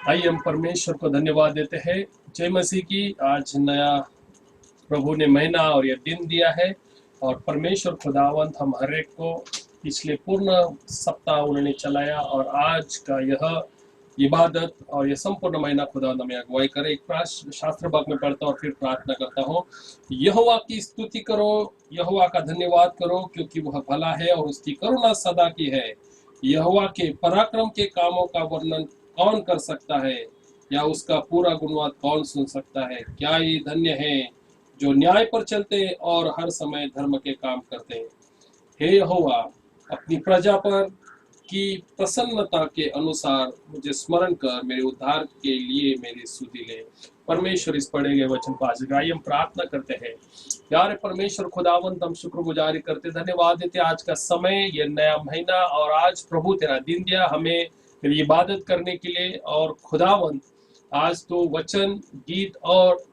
आइए हम परमेश्वर को धन्यवाद देते हैं। जय मसीह की। आज नया प्रभु ने महीना और यह दिन दिया है और परमेश्वर खुदावंत हम हर एक को पिछले पूर्ण सप्ताह उन्होंने चलाया और आज का यह इबादत और यह संपूर्ण महीना खुदावंत हमें अगुवाई करे। एक शास्त्र भाग में पढ़ता हूँ और फिर प्रार्थना करता हूँ। यहोवा की स्तुति करो, यहोवा का धन्यवाद करो, क्योंकि वह भला है और उसकी करुणा सदा की है। यहोवा के पराक्रम के कामों का वर्णन कौन कर सकता है, या उसका पूरा गुणवाद कौन सुन सकता है। क्या ये धन्य है जो न्याय पर चलते हैं और हर समय धर्म के काम करते हैं। हे यहोवा, अपनी प्रजा पर की प्रसन्नता के अनुसार मुझे स्मरण कर मेरे उद्धार के लिए मेरी स्तुति ले। परमेश्वर इस पढ़े गए वचन पास हम प्रार्थना करते हैं। प्यारे परमेश्वर खुदावंत, हम शुक्रगुजारी करते, धन्यवाद देते आज का समय, ये नया महीना और आज प्रभु तेरा दिन दिया हमें तेरी इबादत करने के लिए। और खुदावंत, आज तो वचन, गीत और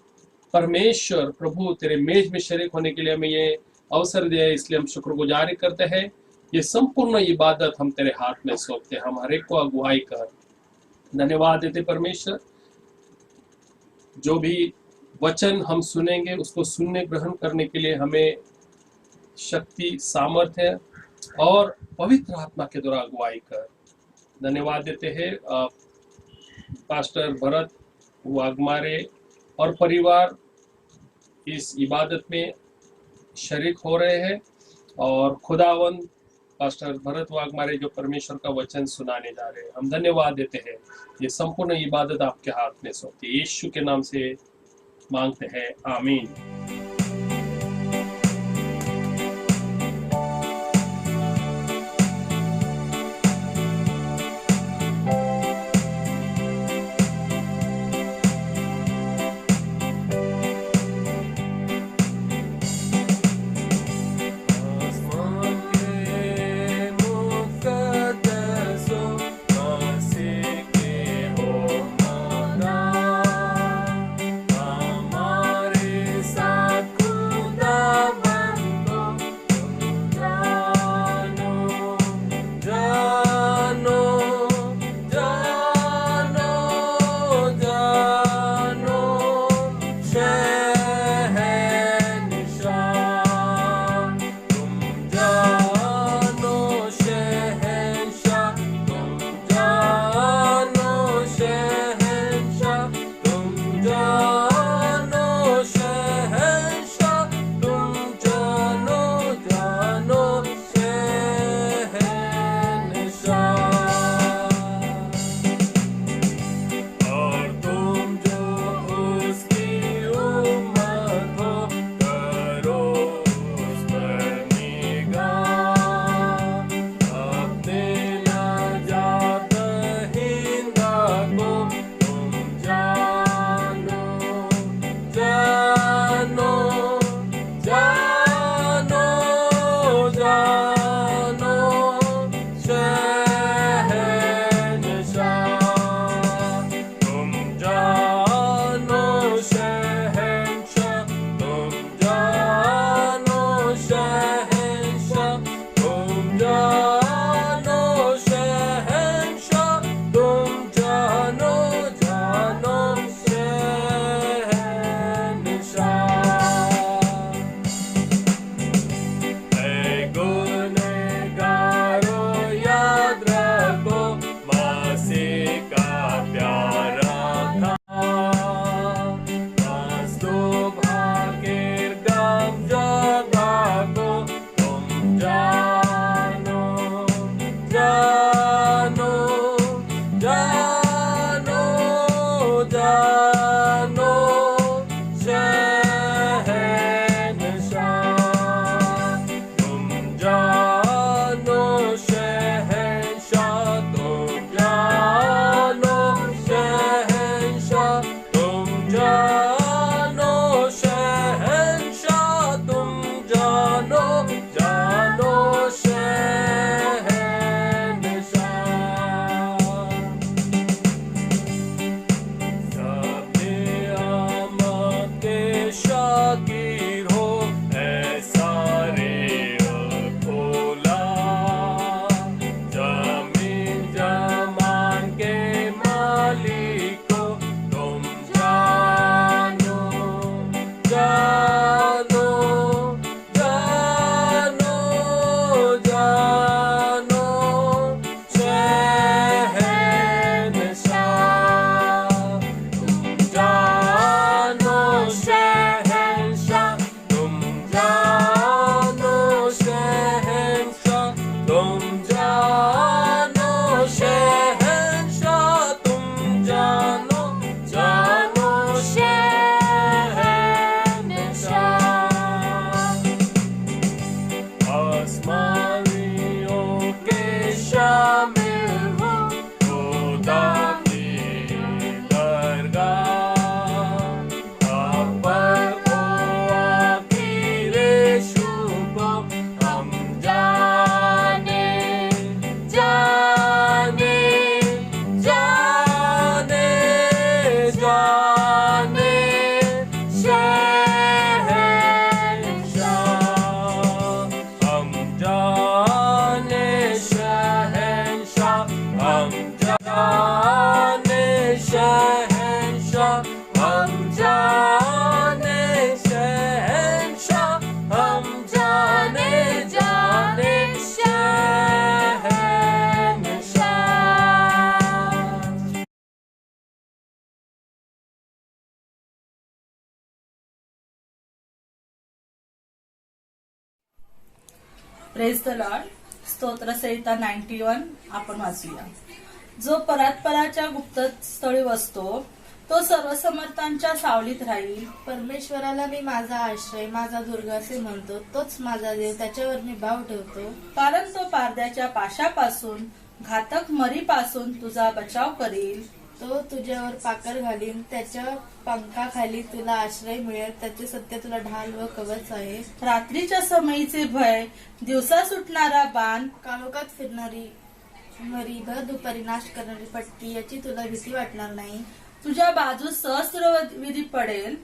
परमेश्वर प्रभु तेरे मेज में शरीक होने के लिए हमें ये अवसर दिया है, इसलिए हम शुक्रगुजारी करते हैं। ये संपूर्ण इबादत हम तेरे हाथ में सौंपते हैं, हम हर एक को अगुवाई कर। धन्यवाद देते परमेश्वर, जो भी वचन हम सुनेंगे उसको सुनने ग्रहण करने के लिए हमें शक्ति, सामर्थ्य और पवित्र आत्मा के द्वारा अगुवाई कर। धन्यवाद देते हैं पास्टर भरत वाघमारे और परिवार इस इबादत में शरीक हो रहे हैं, और खुदावंत पास्टर भरत वाघमारे जो परमेश्वर का वचन सुनाने जा रहे हैं, हम धन्यवाद देते हैं। ये संपूर्ण इबादत आपके हाथ में सौंपते यीशु के नाम से मांगते हैं, आमीन। Praise the Lord. स्तोत्रसंहिता 91 आपण वाचूया. जो परात्पराच्या गुप्तस्थळी बसतो तो सर्वसमर्थांच्या सावलीत राहील. परमेश्वराला मी माझा आश्रय, माझा दुर्ग असे म्हणतो. तोच माझा देव, त्याच्यावर मी भाव ठेवतो. कारण तो पारद्याच्या पाशापासून, घातक मरीपासून तुझा बचाव करील. तो तुझ्यावर पाकर घालीन, त्याच्या पंखाखाली तुला आश्रय मिळेल. त्याचे सत्य तुला ढाल व कवच आहे. रात्रीच्या समयीचे भय, दिवसा सुटणारा बाण, काळोखात फिरणारी मरी, भर दुपारी नाश करणारी पट्टी, याची तुला भीती वाटणार नाही. तुझ्या बाजूस सहस्त्रविधी पडेल,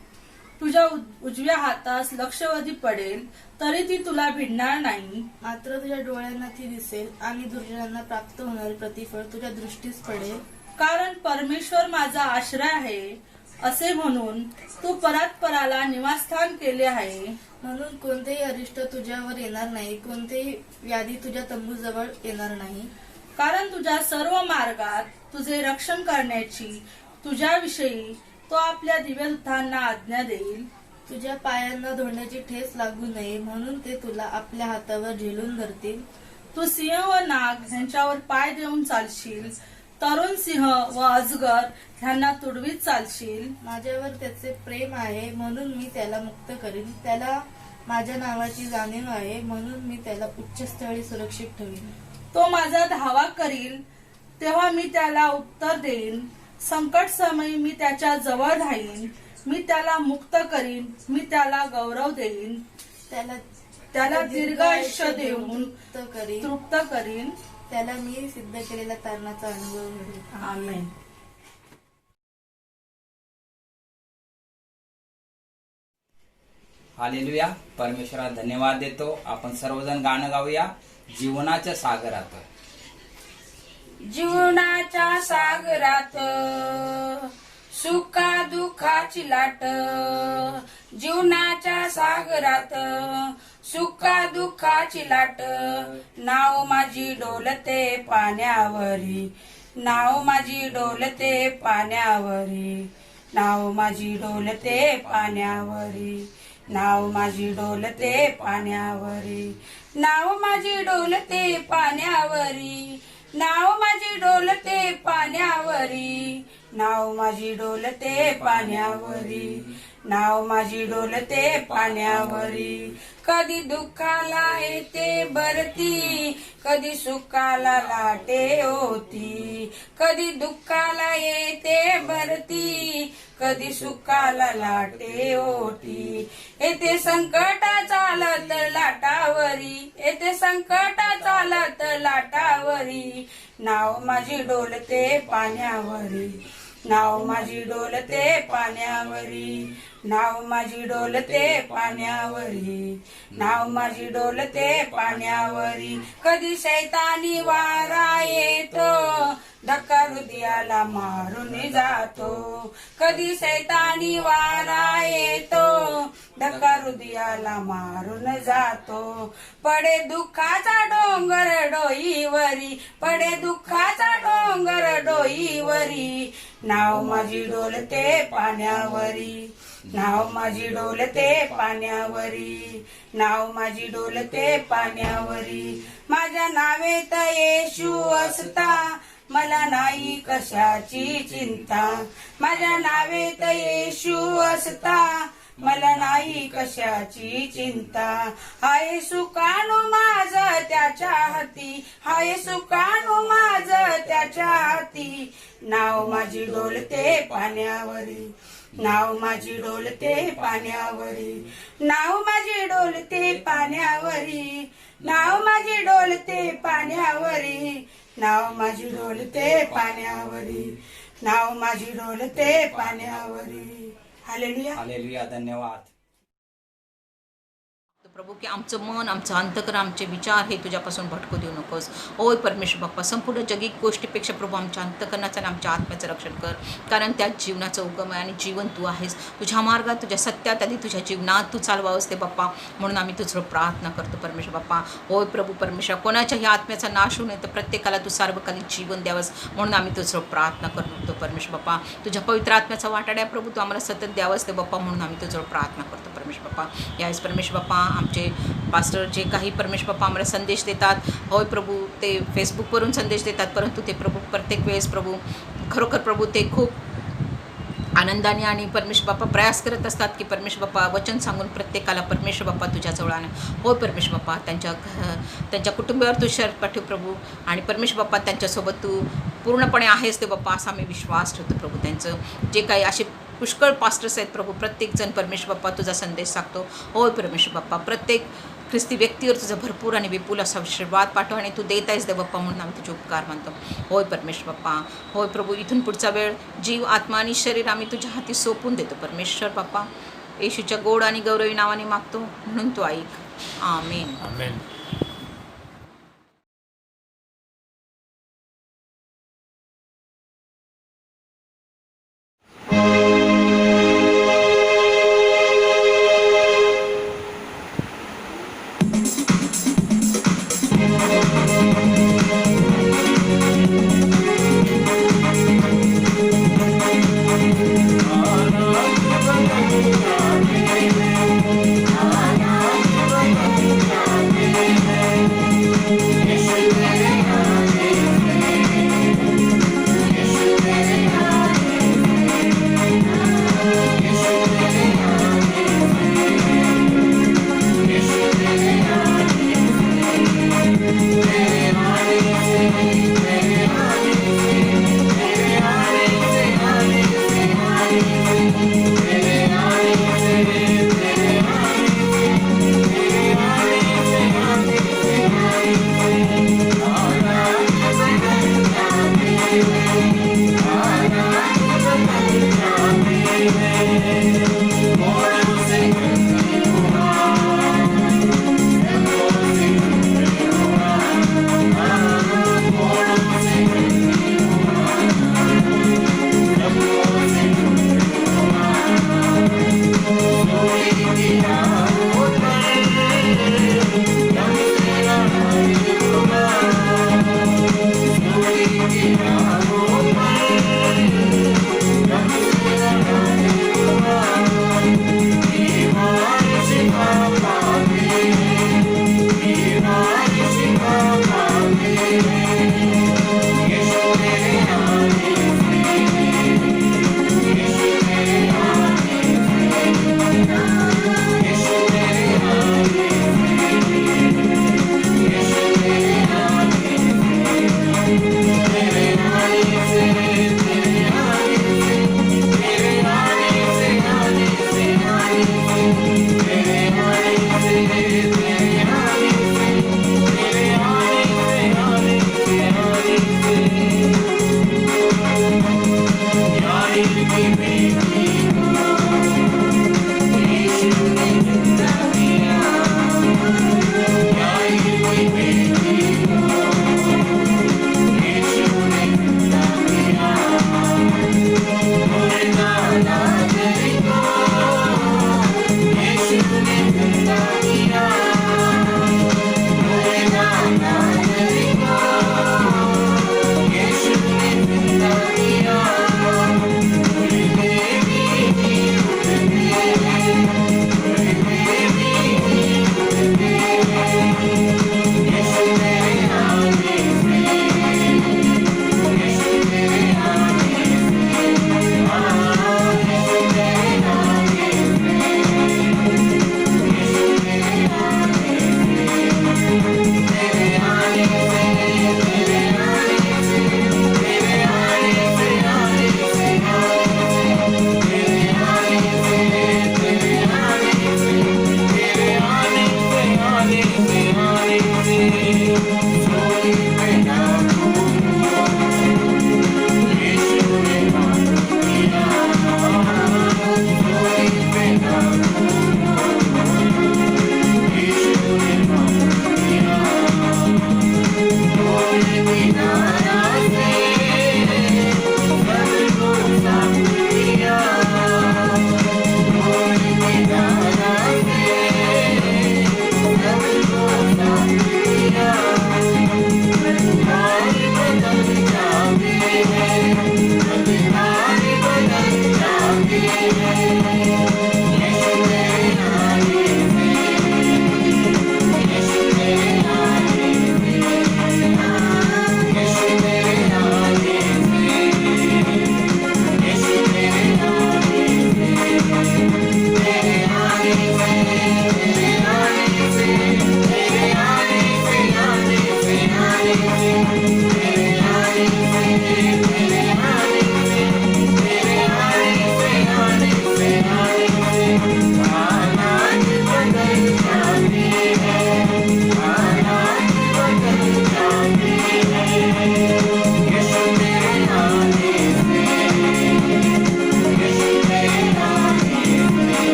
तुझ्या उजव्या हातास लक्षवधी पडेल, तरी ती तुला भिडणार नाही. मात्र तुझ्या डोळ्यांना ती दिसेल आणि दुर्जनांना प्राप्त होणारे प्रतिफळ तुझ्या दृष्टीस पडेल. कारण परमेश्वर माझा आश्रय आहे असे म्हणून तू परात्पराला निवासस्थान केले आहे. म्हणून कोणतेही अरिष्ट तुझ्यावर येणार नाही, कोणतेही व्याधी तुझ्या तंबूजवळ येणार नाही. कारण तुझ्या सर्व मार्गात तुझे रक्षण करण्याची तुझ्याविषयी तो आपल्या दिव्यदूतांना आज्ञा देईल. तुझ्या पायांना धोंड्याची ठेस लागू नये, म्हणून ते तुला आपल्या हातावर झेलून धरतील. तू सिंह व नाग यांच्यावर पाय देऊन चालशील, तरुण सिंह व अजगर ह्यांना तुडवीत चालशील. माझ्यावर त्याचे प्रेम आहे, म्हणून मी त्याला मुक्त करीन. त्याला माझ्या नावाची जाणीव आहे, म्हणून मी त्याला उच्चस्थळी सुरक्षित ठेवीन. तो माझा धावा करील, तेव्हा मी त्याला उत्तर देईन. संकट समयी मी त्याच्या जवळ राहीन. मी त्याला मुक्त करीन, मी त्याला गौरव देईन. त्याला दीर्घ आयुष्य देऊन तृप्त करीन. त्याला मी सिद्ध केलेल्या तारणाचा अनुभव मिळेल. आमेन. हालेलुया. परमेश्वराला धन्यवाद देतो. आपण सर्वजण गाणं गाऊया. जीवनाच्या सागरात. जीवनाच्या सागरात सुखा दुःखाची लाट, जीवनाच्या सागरात सुखा दुःखाची लाट. नाव माझी डोलते पाण्यावरी, नाव माझी डोलते पाण्यावरी, नाव माझी डोलते पाण्यावरी, नाव माझी डोलते पाण्यावरी, नाव माझी डोलते पाण्यावरी, नाव माझी डोलते पाण्यावरी, नाव माझी डोलते पाण्यावरी, नाव माझी डोलते पाण्यावरी. कधी दुःखाला येते भरती, कधी सुखाला लाटे होती. कधी दुःखाला येते भरती, कधी सुखाला लाटे होती. येते संकट चालत लाटावरी, येते संकट चालत लाटावरी. नाव माझी डोलते पाण्यावरी, नाव माझी डोलते पाण्यावरी, नाव माझी डोलते पाण्यावरी, नाव माझी डोलते पाण्यावरी. कधी शैतानी वारा येतो, धक्का हृदयाला मारून जातो. कधी शैतानी वारा येतो, धक्का हृदयाला मारून जातो. पडे दुःखाचा डोंगर डोईवरी, पडे दुःखाचा डोंगर डोईवरी. नाव माझी डोलते पाण्यावरी, नाव माझी डोलते पाण्यावरी, नाव माझी डोलते पाण्यावरी. माझ्या नावेत येशू असता, मला नाही कशाची चिंता. माझ्या नावेत येशू असता, मला नाही कशाची चिंता. हाय सुकाणू माझ त्याच्या हाती, हाय सुकाणू माझ त्याच्या हाती. नाव माझी डोलते पाण्यावरी, नाव माझी डोलते पाण्यावरी, नाव माझी डोलते पाण्यावरी, नाव माझी डोलते पाण्यावरी, नाव माझी डोलते पाण्यावरी, नाव माझी डोलते पाण्यावरी. हालेलुया. हालेलुया. धन्यवाद. प्रभू की आमचं मन, आमचं अंतकरण, आमचे विचार हे तुझ्यापासून भटकू देऊ नकोस. ओय परमेश्वर बाप्पा, संपूर्ण जगिक गोष्टीपेक्षा प्रभू आमच्या अंतकरणाचं आणि आमच्या आत्म्याचं रक्षण कर. कारण त्यात जीवनाचं उगम आहे आणि जीवन तू आहेस. तुझ्या मार्गात, तुझ्या सत्यात आधी तुझ्या जीवनात तू चालवावंस ते बाप्पा. म्हणून आम्ही तुझं प्रार्थना करतो परमेश्वर बाप्पा. ओय प्रभू परमेश्वर, कोणाच्याही आत्म्याचा नाश होऊ नये तर प्रत्येकाला तू सार्वकालिक जीवन द्यावंस म्हणून आम्ही तुझं प्रार्थना करतो परमेश्वर बाप्पा. तुझ्या पवित्र आत्म्याचा वाटाड्या प्रभू तू आम्हाला सतत द्यावंस ते बाप्पा. म्हणून आम्ही तुझं प्रार्थना करतो परमेश्वर बाप्पा. यावेळेस परमेश्वर बाप्पा आमचे पास्टर जे काही परमेश्वर बाप्पा आम्हाला संदेश देतात, होय प्रभू ते फेसबुकवरून संदेश देतात, परंतु ते प्रभू प्रत्येक वेळेस प्रभू खरोखर प्रभू ते खूप आनंदाने आणि परमेश्वर बाप्पा प्रयास करत असतात की परमेश्वर बाप्पा वचन सांगून प्रत्येकाला परमेश्वर बाप्पा तुझ्याजवळ आणा. होय परमेश्वर बाप्पा त्यांच्या कुटुंबावर तू शर पाठव प्रभू, आणि परमेश्वर बाप्पा त्यांच्यासोबत तू पूर्णपणे आहेस ते बाप्पा असा मी विश्वास ठेवतो प्रभू. त्यांचं जे काही असे पुष्कळ पास्टर्स आहेत प्रभू, प्रत्येकजण परमेश्वर बाप्पा तुझा संदेश सांगतो. होय परमेश्वर बाप्पा प्रत्येक ख्रिस्ती व्यक्तीवर तुझा भरपूर आणि विपुल असा आशीर्वाद पाठव, आणि तू देत आहेस देवप्पा म्हणून आम्ही तुझे उपकार मानतो. होय परमेश्वर बाप्पा. होय प्रभू इथून पुढचा वेळ जीव आत्मा आणि शरीर आम्ही तुझ्या हाती सोपून देतो परमेश्वर बाप्पा. येशूच्या गोड आणि गौरवी नावाने मागतो म्हणून तू ऐक. आमेन. आमेन. तेरे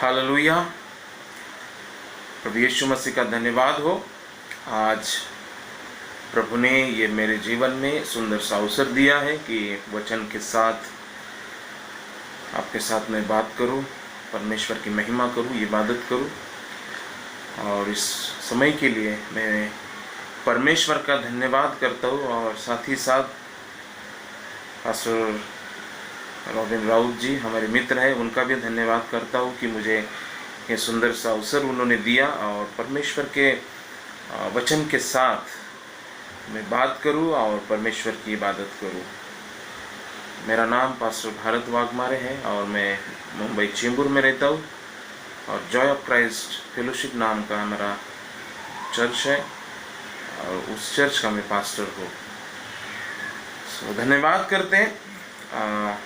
हालेलुया। प्रभु यीशु मसीह का धन्यवाद हो। आज प्रभु ने ये मेरे जीवन में सुंदर सा अवसर दिया है कि वचन के साथ आपके साथ मैं बात करूं, परमेश्वर की महिमा करूं, इबादत करूं। और इस समय के लिए मैं परमेश्वर का धन्यवाद करता हूं और साथ ही साथ पास्टर रॉबिन राउत जी हमारे मित्र हैं, उनका भी धन्यवाद करता हूँ कि मुझे ये सुंदर सा अवसर उन्होंने दिया और परमेश्वर के वचन के साथ मैं बात करूँ और परमेश्वर की इबादत करूँ। मेरा नाम पास्टर भारत वाघमारे है और मैं मुंबई चेंबूर में रहता हूँ और जॉय ऑफ क्राइस्ट फेलोशिप नाम का हमारा चर्च है और उस चर्च का मैं पास्टर हूँ। धन्यवाद करते हैं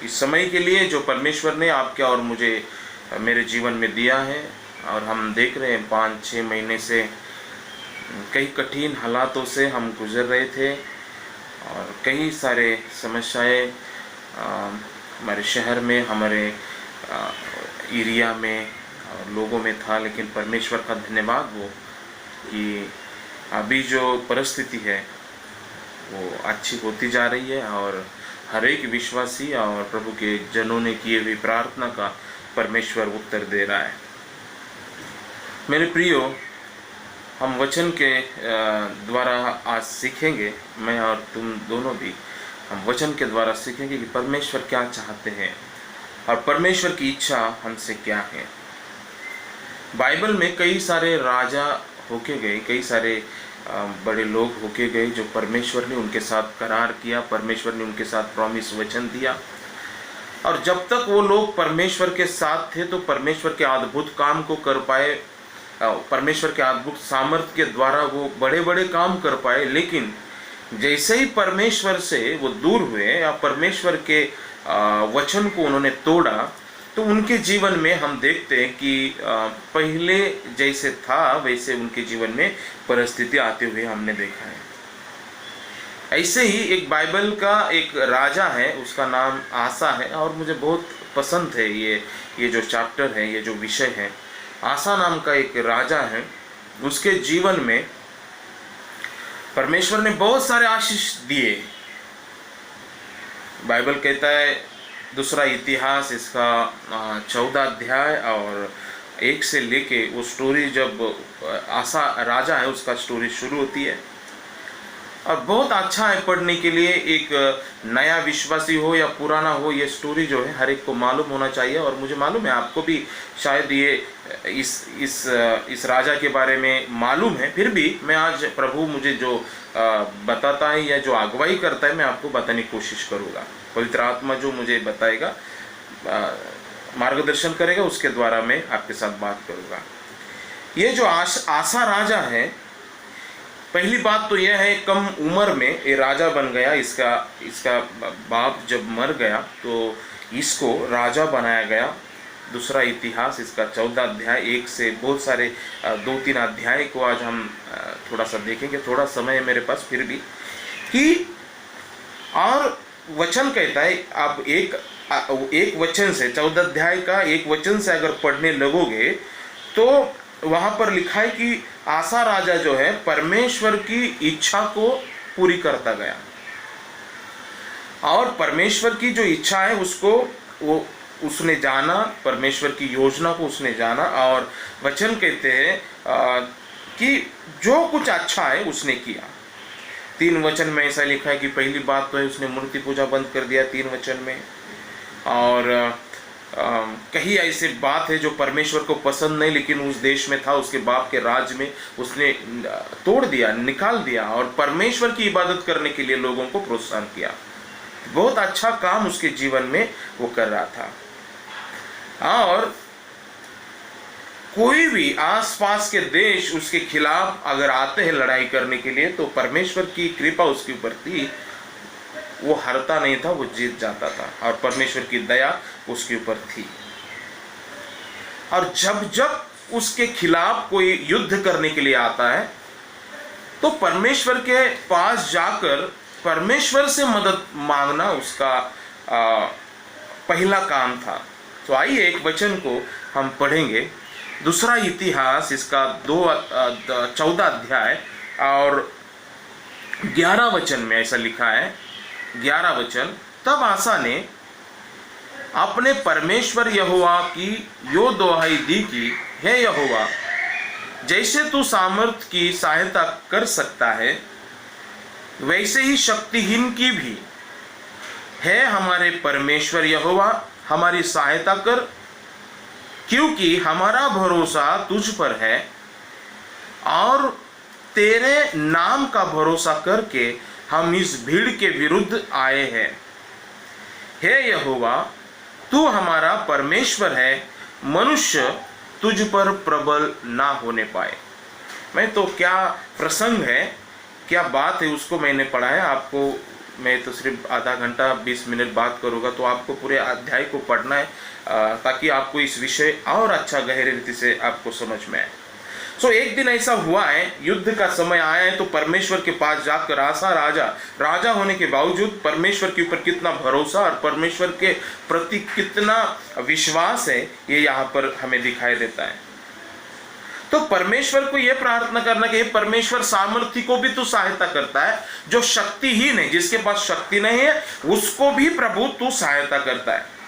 इस समय के लिए जो परमेश्वर ने आपके और मुझे मेरे जीवन में दिया है। और हम देख रहे हैं 5-6 महीने से कई कठिन हालातों से हम गुजर रहे थे और कई सारे समस्याएं हमारे शहर में, हमारे एरिया में और लोगों में था। लेकिन परमेश्वर का धन्यवाद हो कि अभी जो परिस्थिति है वो अच्छी होती जा रही है और हर एक विश्वासी और प्रभु के जनों ने किए हुई प्रार्थना का परमेश्वर उत्तर दे रहा है। मेरे प्रियो, हम वचन के द्वारा आज सीखेंगे, मैं और तुम दोनों भी हम वचन के द्वारा सीखेंगे कि परमेश्वर क्या चाहते हैं और परमेश्वर की इच्छा हमसे क्या है। बाइबल में कई सारे राजा होके गए, कई सारे बड़े लोग होके गए जो परमेश्वर ने उनके साथ करार किया, परमेश्वर ने उनके साथ प्रॉमिस वचन दिया। और जब तक वो लोग परमेश्वर के साथ थे तो परमेश्वर के अद्भुत काम को कर पाए, परमेश्वर के अद्भुत सामर्थ्य के द्वारा वो बड़े बड़े काम कर पाए। लेकिन जैसे ही परमेश्वर से वो दूर हुए या परमेश्वर के वचन को उन्होंने तोड़ा तो उनके जीवन में हम देखते हैं कि पहले जैसे था वैसे उनके जीवन में परिस्थिति आते हुए हमने देखा है। ऐसे ही एक बाइबल का एक राजा है, उसका नाम आसा है और मुझे बहुत पसंद है ये जो चैप्टर है, ये जो विषय है। आसा नाम का एक राजा है, उसके जीवन में परमेश्वर ने बहुत सारे आशीष दिए। बाइबल कहता है दूसरा इतिहास इसका 14 अध्याय और 1 से लेके वो स्टोरी, जब आसा राजा है उसका स्टोरी शुरू होती है और बहुत अच्छा है पढ़ने के लिए। एक नया विश्वासी हो या पुराना हो, ये स्टोरी जो है हर एक को मालूम होना चाहिए। और मुझे मालूम है आपको भी शायद ये इस राजा के बारे में मालूम है, फिर भी मैं आज प्रभु मुझे जो बताता है या जो अगुवाई करता है मैं आपको बताने की कोशिश करूँगा। पवित्र आत्मा जो मुझे बताएगा, मार्गदर्शन करेगा, उसके द्वारा मैं आपके साथ बात करूँगा। ये जो आसा राजा है, पहली बात तो यह है कम उम्र में ये राजा बन गया। इसका बाप जब मर गया तो इसको राजा बनाया गया। दूसरा इतिहास इसका 14 अध्याय 1 से बहुत सारे 2-3 अध्याय को आज हम थोड़ा सा देखेंगे। थोड़ा समय है मेरे पास फिर भी कि और वचन कहता है, आप एक वचन से 14 अध्याय का एक वचन से अगर पढ़ने लगोगे तो वहां पर लिखा है कि आसा राजा जो है परमेश्वर की इच्छा को पूरी करता गया और परमेश्वर की जो इच्छा है उसने जाना, परमेश्वर की योजना को उसने जाना। और वचन कहते हैं कि जो कुछ अच्छा है उसने किया। 3 वचन में ऐसा लिखा है कि पहली बात तो है उसने मूर्ति पूजा बंद कर दिया 3 वचन में। और कहीं ऐसे बात है जो परमेश्वर को पसंद नहीं, लेकिन उस देश में था, उसके बाप के राज में उसने तोड़ दिया, निकाल दिया और परमेश्वर की इबादत करने के लिए लोगों को प्रोत्साहन किया। बहुत अच्छा काम उसके जीवन में वो कर रहा था। और कोई भी आसपास के देश उसके खिलाफ अगर आते हैं लड़ाई करने के लिए तो परमेश्वर की कृपा उसके ऊपर थी, वो हारता नहीं था, वो जीत जाता था और परमेश्वर की दया उसके ऊपर थी। और जब जब उसके खिलाफ कोई युद्ध करने के लिए आता है तो परमेश्वर के पास जाकर परमेश्वर से मदद मांगना उसका पहला काम था। तो आइए एक वचन को हम पढ़ेंगे। दूसरा इतिहास इसका 14 अध्याय और 11 वचन में ऐसा लिखा है। 11 वचन, तब आसा ने अपने परमेश्वर यहोवा की यो दुहाई दी कि हे यहोवा, जैसे तू सामर्थ की सहायता कर सकता है वैसे ही शक्तिहीन की भी है। हमारे परमेश्वर यहोवा, हमारी सहायता कर, क्योंकि हमारा भरोसा तुझ पर है और तेरे नाम का भरोसा करके हम इस भीड़ के विरुद्ध आए हैं। हे यहोवा, तू हमारा परमेश्वर है, मनुष्य तुझ पर प्रबल ना होने पाए। मैं तो क्या प्रसंग है, क्या बात है, उसको मैंने पढ़ा है। आपको मैं तो सिर्फ आधा घंटा 20 मिनट बात करूँगा, तो आपको पूरे अध्याय को पढ़ना है ताकि आपको इस विषय और अच्छा गहरे रीति से आपको समझ में आए। सो एक दिन ऐसा हुआ है, युद्ध का समय आया है, तो परमेश्वर के पास जाकर आसा राजा होने के बावजूद परमेश्वर के ऊपर कितना भरोसा और परमेश्वर के प्रति कितना विश्वास है, ये यहाँ पर हमें दिखाई देता है। तो परमेश्वर को यह प्रार्थना करना कि परमेश्वर सामर्थ्य को भी तू सहायता करता है, जो शक्तिहीन है, जिसके पास शक्ति नहीं है उसको भी प्रभु तू सहायता करता है।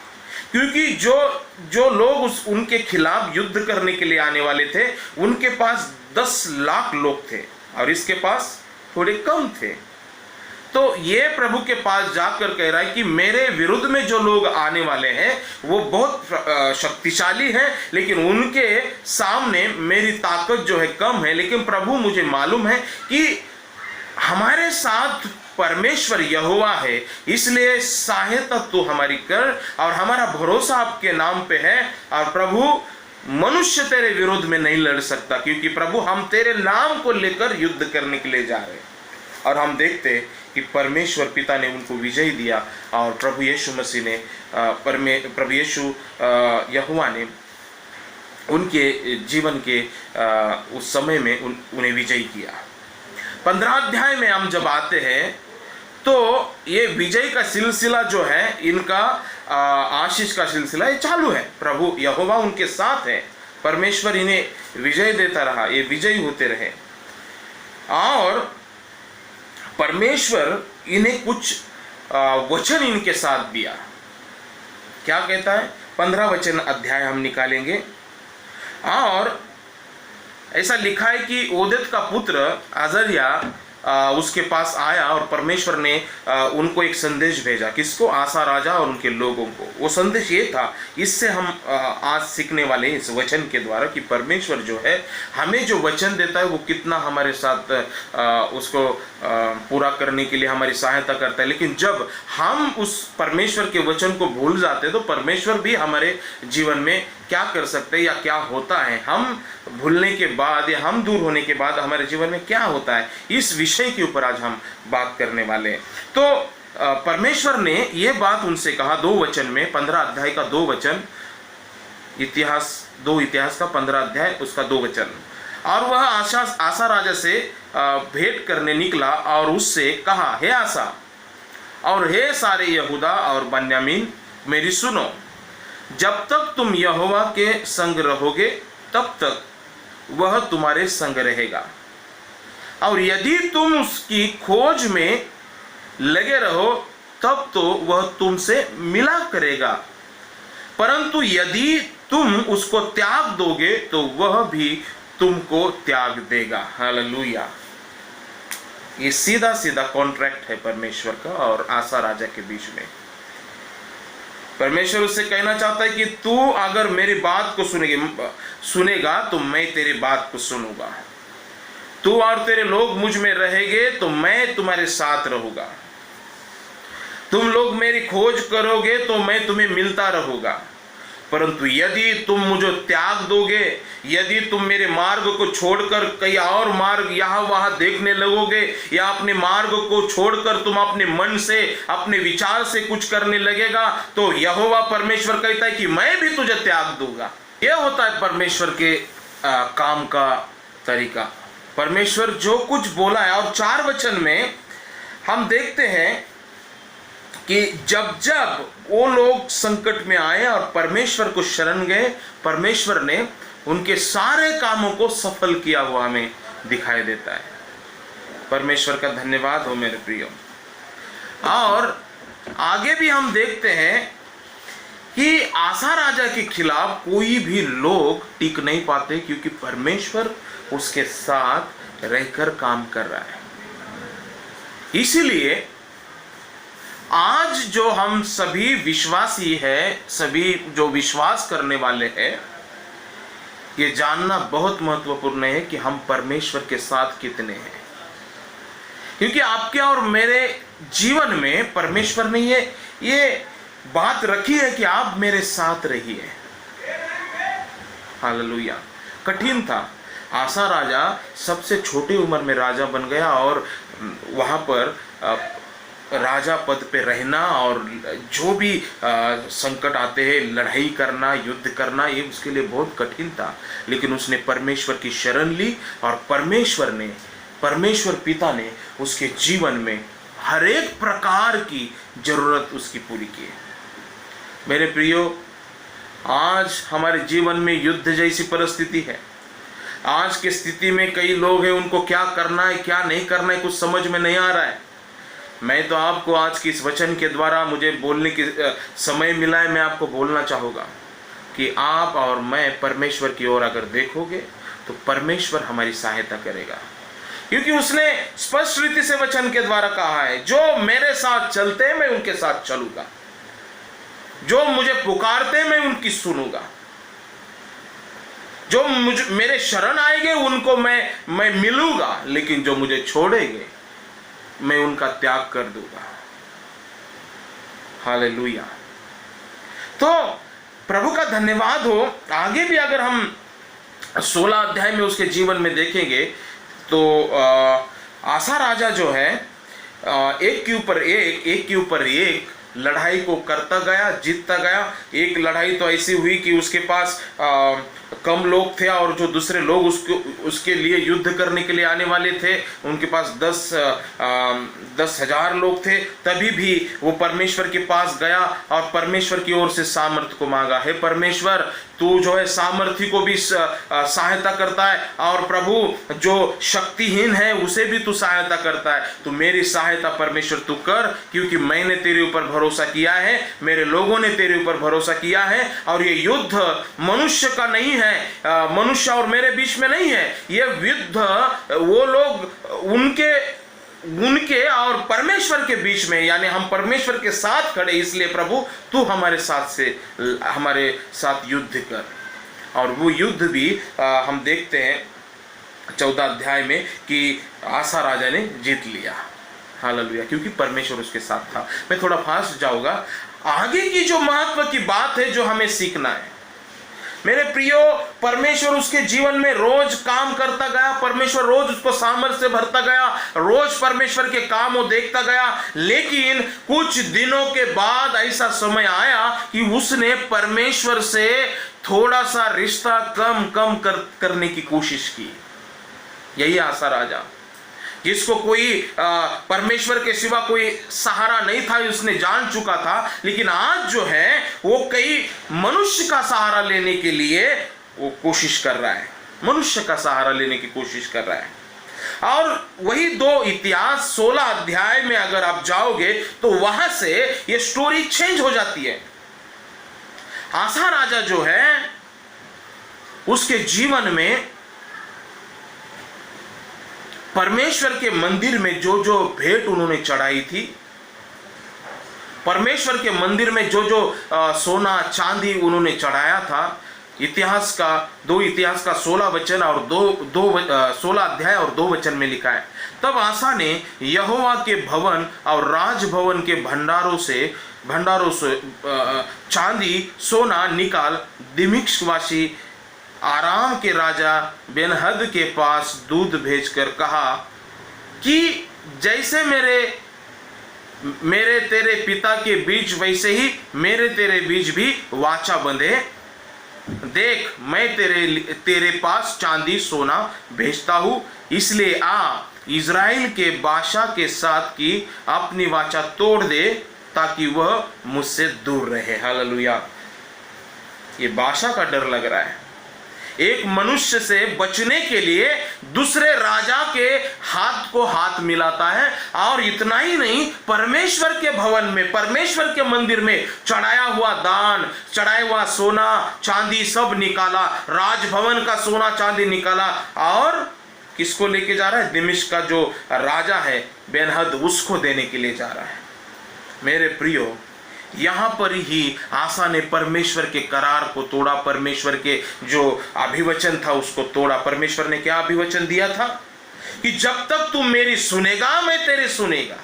क्योंकि जो लोग उनके खिलाफ युद्ध करने के लिए आने वाले थे, उनके पास 10 लाख लोग थे और इसके पास थोड़े कम थे। तो ये प्रभु के पास जाकर कह रहा है कि मेरे विरुद्ध में जो लोग आने वाले हैं वो बहुत शक्तिशाली हैं, लेकिन उनके सामने मेरी ताकत जो है कम है। लेकिन प्रभु, मुझे मालूम है कि हमारे साथ परमेश्वर यहोवा है, इसलिए सहायता तू हमारी कर और हमारा भरोसा आपके नाम पे है। और प्रभु, मनुष्य तेरे विरोध में नहीं लड़ सकता, क्योंकि प्रभु हम तेरे नाम को लेकर युद्ध करने के लिए जा रहे हैं। और हम देखते कि परमेश्वर पिता ने उनको विजय दिया और प्रभु यीशु मसीह ने प्रभु यीशु यहोवा ने उनके जीवन के उस समय में उन्हें विजय किया। 15 अध्याय में हम जब आते हैं तो ये विजय का सिलसिला जो है, इनका आशीष का सिलसिला ये चालू है। प्रभु यहोवा उनके साथ है, परमेश्वर इन्हें विजय देता रहा, ये विजयी होते रहे। और परमेश्वर इन्हें कुछ वचन इनके साथ दिया। क्या कहता है? 15 वचन अध्याय हम निकालेंगे। और ऐसा लिखा है कि ओदेद का पुत्र अजर्या उसके पास आया और परमेश्वर ने उनको एक संदेश भेजा। किसको? आसा राजा और उनके लोगों को। वो संदेश ये था, इससे हम आज सीखने वाले हैं इस वचन के द्वारा कि परमेश्वर जो है हमें जो वचन देता है वो कितना हमारे साथ उसको पूरा करने के लिए हमारी सहायता करता है। लेकिन जब हम उस परमेश्वर के वचन को भूल जाते हैं तो परमेश्वर भी हमारे जीवन में क्या कर सकते हैं या क्या होता है, हम भूलने के बाद या हम दूर होने के बाद हमारे जीवन में क्या होता है, इस विषय के ऊपर आज हम बात करने वाले हैं। तो परमेश्वर ने यह बात उनसे कहा 2 वचन में, 15 अध्याय का 2 वचन, इतिहास का 15 अध्याय उसका 2 वचन। और वह आसा राजा से भेंट करने निकला और उससे कहा, हे आसा और हे सारे यहूदा और बन्यामीन, मेरी सुनो। जब तक तुम यहोवा के संग रहोगे तब तक वह तुम्हारे संग रहेगा, और यदि तुम उसकी खोज में लगे रहो तब तो वह तुमसे मिला करेगा, परंतु यदि तुम उसको त्याग दोगे तो वह भी तुमको त्याग देगा। हालेलुया। ये सीधा सीधा कॉन्ट्रैक्ट है परमेश्वर का और आसा राजा के बीच में। परमेश्वर उससे कहना चाहता है कि तू अगर मेरी बात को सुनेगा तो मैं तेरी बात को सुनूंगा, तू और तेरे लोग मुझ में रहेंगे तो मैं तुम्हारे साथ रहूंगा, तुम लोग मेरी खोज करोगे तो मैं तुम्हें मिलता रहूंगा, परंतु यदि तुम मुझे त्याग दोगे, यदि तुम मेरे मार्ग को छोड़कर कई और मार्ग यहाँ वहां देखने लगोगे, या अपने मार्ग को छोड़कर तुम अपने मन से अपने विचार से कुछ करने लगेगा, तो यहोवा परमेश्वर कहता है कि मैं भी तुझे त्याग दूंगा। यह होता है परमेश्वर के काम का तरीका। परमेश्वर जो कुछ बोला है, और 4 वचन में हम देखते हैं कि जब जब वो लोग संकट में आए और परमेश्वर को शरण गए, परमेश्वर ने उनके सारे कामों को सफल किया हुआ हमें दिखाई देता है। परमेश्वर का धन्यवाद हो मेरे प्रियो। और आगे भी हम देखते हैं कि आसा राजा के खिलाफ कोई भी लोग टिक नहीं पाते, क्योंकि परमेश्वर उसके साथ रहकर काम कर रहा है। इसीलिए आज जो हम सभी विश्वासी हैं, सभी जो विश्वास करने वाले हैं, ये जानना बहुत महत्वपूर्ण है कि हम परमेश्वर के साथ कितने हैं। क्योंकि आपके और मेरे जीवन में परमेश्वर ने ये बात रखी है कि आप मेरे साथ रहिए। हालेलुया। कठिन था। आसा राजा सबसे छोटी उम्र में राजा बन गया और वहां पर राजा पद पे रहना और जो भी संकट आते हैं, लड़ाई करना, युद्ध करना, ये उसके लिए बहुत कठिन था। लेकिन उसने परमेश्वर की शरण ली और परमेश्वर पिता ने उसके जीवन में हर एक प्रकार की जरूरत उसकी पूरी की। मेरे प्रियो, आज हमारे जीवन में युद्ध जैसी परिस्थिति है। आज की स्थिति में कई लोग हैं, उनको क्या करना है क्या नहीं करना है कुछ समझ में नहीं आ रहा है। मैं तो आपको आज की इस वचन के द्वारा मुझे बोलने की समय मिला है, मैं आपको बोलना चाहूँगा कि आप और मैं परमेश्वर की ओर अगर देखोगे तो परमेश्वर हमारी सहायता करेगा। क्योंकि उसने स्पष्ट रीति से वचन के द्वारा कहा है, जो मेरे साथ चलते हैं मैं उनके साथ चलूंगा, जो मुझे पुकारते हैं मैं उनकी सुनूंगा, जो मेरे शरण आएंगे उनको मैं मिलूंगा, लेकिन जो मुझे छोड़ेंगे मैं उनका त्याग कर दूंगा। हालेलुया। तो प्रभु का धन्यवाद हो। आगे भी अगर हम 16 अध्याय में उसके जीवन में देखेंगे तो आसा राजा जो है एक के ऊपर एक लड़ाई को करता गया, जीतता गया। एक लड़ाई तो ऐसी हुई कि उसके पास कम लोग थे और जो दूसरे लोग उसके लिए युद्ध करने के लिए आने वाले थे, उनके पास 10,000 लोग थे। तभी भी वो परमेश्वर के पास गया और परमेश्वर की ओर से सामर्थ्य को मांगा। हे परमेश्वर, तू जो है सामर्थ्य को भी सहायता करता है और प्रभु जो शक्तिहीन है उसे भी तू सहायता करता है। तू मेरी सहायता परमेश्वर तू कर, क्योंकि मैंने तेरे ऊपर भरोसा किया है, मेरे लोगों ने तेरे ऊपर भरोसा किया है। और ये युद्ध मनुष्य का नहीं है, मनुष्य और मेरे बीच में नहीं है। ये युद्ध वो लोग उनके और परमेश्वर के बीच में, यानी हम परमेश्वर के साथ खड़े, इसलिए प्रभु तू हमारे साथ युद्ध कर। और वो युद्ध भी हम देखते हैं 14 अध्याय में कि आसा राजा ने जीत लिया। हालेलुया। क्योंकि परमेश्वर उसके साथ था। मैं थोड़ा फास्ट जाऊंगा। आगे की जो महत्व की बात है जो हमें सीखना है, मेरे प्रियो, परमेश्वर उसके जीवन में रोज काम करता गया। परमेश्वर रोज उसको सामर्थ्य से भरता गया, रोज परमेश्वर के काम वो देखता गया। लेकिन कुछ दिनों के बाद ऐसा समय आया कि उसने परमेश्वर से थोड़ा सा रिश्ता कम करने की कोशिश की। यही आसा राजा, जिसको कोई परमेश्वर के सिवा कोई सहारा नहीं था, उसने जान चुका था। लेकिन आज जो है वो कई मनुष्य का सहारा लेने के लिए वो कोशिश कर रहा है, मनुष्य का सहारा लेने की कोशिश कर रहा है। और वही 2 इतिहास 16 अध्याय में अगर आप जाओगे तो वहां से ये स्टोरी चेंज हो जाती है। आसा राजा जो है उसके जीवन में परमेश्वर के मंदिर में जो भेंट उन्होंने चढ़ाई थी, परमेश्वर के मंदिर में जो सोना चांदी उन्होंने चढ़ाया था, 2 इतिहास का 16 वचन और 16 अध्याय और 2 वचन में लिखा है। तब आसा ने यहोवा के भवन और राजभवन के भंडारों से चांदी सोना निकाल दिमिश्कवासी आराम के राजा बेनहद के पास दूध भेजकर कहा कि जैसे मेरे तेरे पिता के बीच वैसे ही मेरे तेरे बीच भी वाचा बंधे। देख, मैं तेरे पास चांदी सोना भेजता हूं, इसलिए आ इज़राइल के बादशाह के साथ की अपनी वाचा तोड़ दे ताकि वह मुझसे दूर रहे। हालेलुया। ये बादशाह का डर लग रहा है। एक मनुष्य से बचने के लिए दूसरे राजा के हाथ को हाथ मिलाता है, और इतना ही नहीं, परमेश्वर के भवन में, परमेश्वर के मंदिर में चढ़ाया हुआ दान, चढ़ाया हुआ सोना चांदी सब निकाला, राजभवन का सोना चांदी निकाला, और किसको लेके जा रहा है? दमिश्क का जो राजा है बेनहद, उसको देने के लिए जा रहा है। मेरे प्रियो, यहां पर ही आसा ने परमेश्वर के करार को तोड़ा, परमेश्वर के जो अभिवचन था उसको तोड़ा। परमेश्वर ने क्या अभिवचन दिया था कि जब तक तू मेरी सुनेगा मैं तेरे सुनेगा,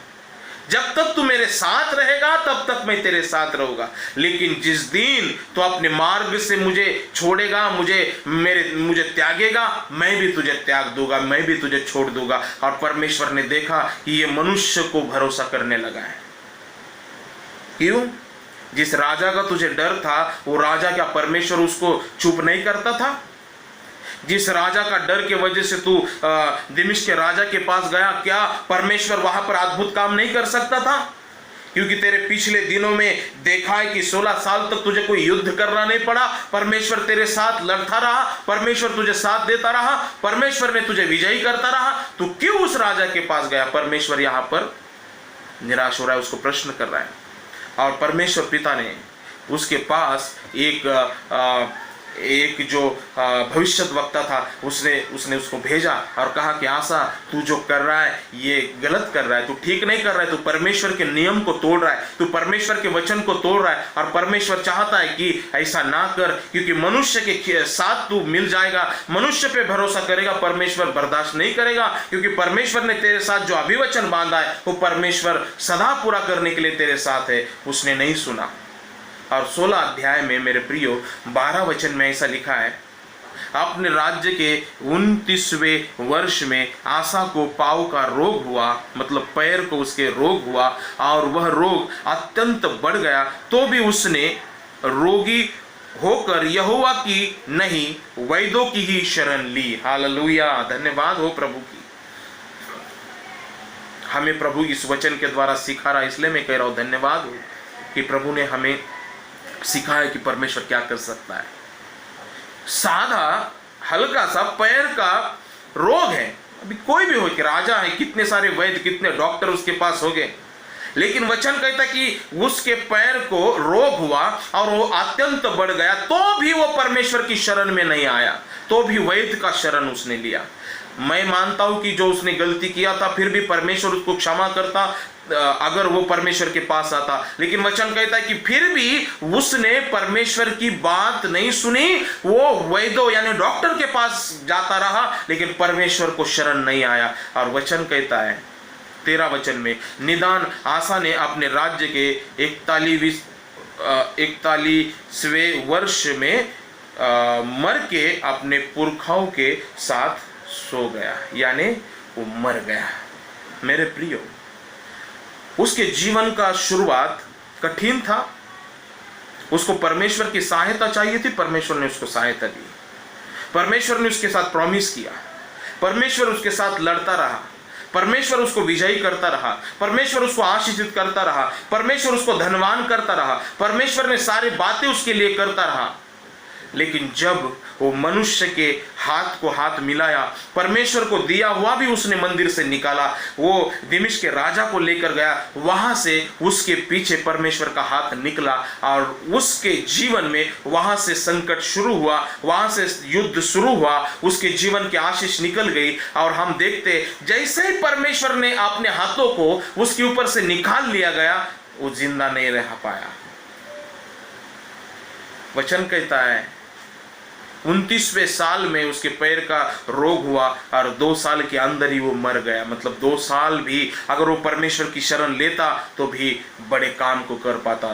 जब तक तू मेरे साथ रहेगा तब तक मैं तेरे साथ रहूंगा, लेकिन जिस दिन तू अपने मार्ग से मुझे छोड़ेगा, मुझे त्यागेगा, मैं भी तुझे त्याग दूंगा, मैं भी तुझे छोड़ दूंगा। और परमेश्वर ने देखा कि ये मनुष्य को भरोसा करने लगा है। क्यों? जिस राजा का तुझे डर था, वो राजा क्या परमेश्वर उसको चुप नहीं करता था? जिस राजा का डर के वजह से तू दमिश्क के राजा के पास गया, क्या परमेश्वर वहां पर अद्भुत काम नहीं कर सकता था? क्योंकि तेरे पिछले दिनों में देखा है कि 16 साल तक तुझे कोई युद्ध करना नहीं पड़ा, परमेश्वर तेरे साथ लड़ता रहा, परमेश्वर तुझे साथ देता रहा, परमेश्वर ने तुझे विजयी करता रहा। तू क्यों उस राजा के पास गया? परमेश्वर यहां पर निराश हो रहा है, उसको प्रश्न कर रहा है। और परमेश्वर पिता ने उसके पास एक जो भविष्यद्वक्ता था, उसने उसको भेजा और कहा कि आसा, तू जो कर रहा है ये गलत कर रहा है, तू ठीक नहीं कर रहा है, तू परमेश्वर के नियम को तोड़ रहा है, तू परमेश्वर के वचन को तोड़ रहा है। और परमेश्वर चाहता है कि ऐसा ना कर, क्योंकि मनुष्य के साथ तू मिल जाएगा, मनुष्य पे भरोसा करेगा, परमेश्वर बर्दाश्त नहीं करेगा, क्योंकि परमेश्वर ने तेरे साथ जो अभिवचन बांधा है वो परमेश्वर सदा पूरा करने के लिए तेरे साथ है। उसने नहीं सुना। और 16 अध्याय में मेरे प्रियो 12 वचन में ऐसा लिखा है, अपने राज्य के 29वें वर्ष में आसा को पाँव का रोग हुआ, मतलब पैर को उसके रोग हुआ, और वह रोग अत्यंत बढ़ गया, तो भी उसने रोगी होकर यहोवा की नहीं वैद्यों की ही शरण ली। हालेलुया, धन्यवाद हो प्रभु की। हमें प्रभु इस वचन के द्वारा सिखा रहा, इसलिए मैं कह रहा हूं धन्यवाद हो कि प्रभु ने हमें सिखाया कि परमेश्वर क्या कर सकता है। साधा हल्का सा पैर का रोग है, अभी कोई भी हो कि राजा है, कितने सारे वैद्य, कितने डॉक्टर उसके पास हो गए, लेकिन वचन कहता कि उसके पैर को रोग हुआ और वो अत्यंत बढ़ गया, तो भी वो परमेश्वर की शरण में नहीं आया, तो भी वैद्य का शरण उसने लिया। मैं मानता हूं कि जो उसने गलती किया था फिर भी परमेश्वर उसको क्षमा करता अगर वो परमेश्वर के पास आता, लेकिन वचन कहता है कि फिर भी उसने परमेश्वर की बात नहीं सुनी, वो वैद्यों यानी डॉक्टर के पास जाता रहा, लेकिन परमेश्वर को शरण नहीं आया। और वचन कहता है 13 वचन में, निदान आसा ने अपने राज्य के 41वें वर्ष में मर के अपने पुरखाओं के साथ सो गया, यानी वो मर गया। मेरे प्रियो, उसके जीवन का शुरुआत कठिन था, उसको परमेश्वर की सहायता चाहिए थी, परमेश्वर ने उसको सहायता दी, परमेश्वर ने उसके साथ प्रॉमिस किया, परमेश्वर उसके साथ लड़ता रहा, परमेश्वर उसको विजयी करता रहा, परमेश्वर उसको आशीषित करता रहा, परमेश्वर उसको धनवान करता रहा, परमेश्वर ने सारी बातें उसके लिए करता रहा। लेकिन जब वो मनुष्य के हाथ को हाथ मिलाया, परमेश्वर को दिया हुआ भी उसने मंदिर से निकाला, वो दमिश्क के राजा को लेकर गया, वहां से उसके पीछे परमेश्वर का हाथ निकला और उसके जीवन में वहां से संकट शुरू हुआ, वहां से युद्ध शुरू हुआ, उसके जीवन की आशीष निकल गई। और हम देखते जैसे ही परमेश्वर ने अपने हाथों को उसके ऊपर से निकाल लिया गया, वो जिंदा नहीं रह पाया। वचन कहता है 29वें साल में उसके पैर का रोग हुआ और 2 साल के अंदर ही वो मर गया। मतलब 2 साल भी अगर वो परमेश्वर की शरण लेता तो भी बड़े काम को कर पाता।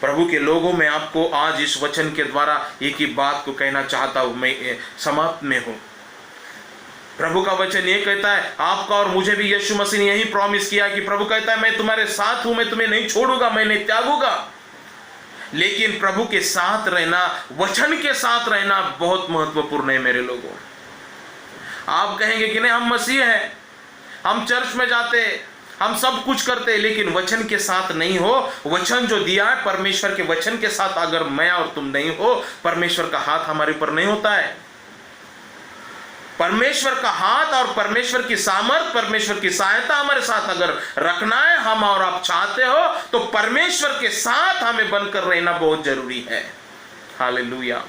प्रभु के लोगों, मैं आपको आज इस वचन के द्वारा एक ही बात को कहना चाहता हूं, मैं समाप्त में हूं। प्रभु का वचन ये कहता है, आपका और मुझे भी यीशु मसीह ने यही प्रॉमिस किया कि प्रभु कहता है मैं तुम्हारे साथ हूं, मैं तुम्हें नहीं छोड़ूंगा, मैं नहीं त्यागूंगा। लेकिन प्रभु के साथ रहना, वचन के साथ रहना बहुत महत्वपूर्ण है। मेरे लोगों, आप कहेंगे कि नहीं हम मसीह हैं, हम चर्च में जाते, हम सब कुछ करते हैं लेकिन वचन के साथ नहीं हो, वचन जो दिया है परमेश्वर के वचन के साथ अगर मैं और तुम नहीं हो, परमेश्वर का हाथ हमारे ऊपर नहीं होता है। परमेश्वर का हाथ और परमेश्वर की सामर्थ, परमेश्वर की सहायता हमारे साथ अगर रखना है, हम और आप चाहते हो, तो परमेश्वर के साथ हमें बनकर रहना बहुत जरूरी है। हालेलुया।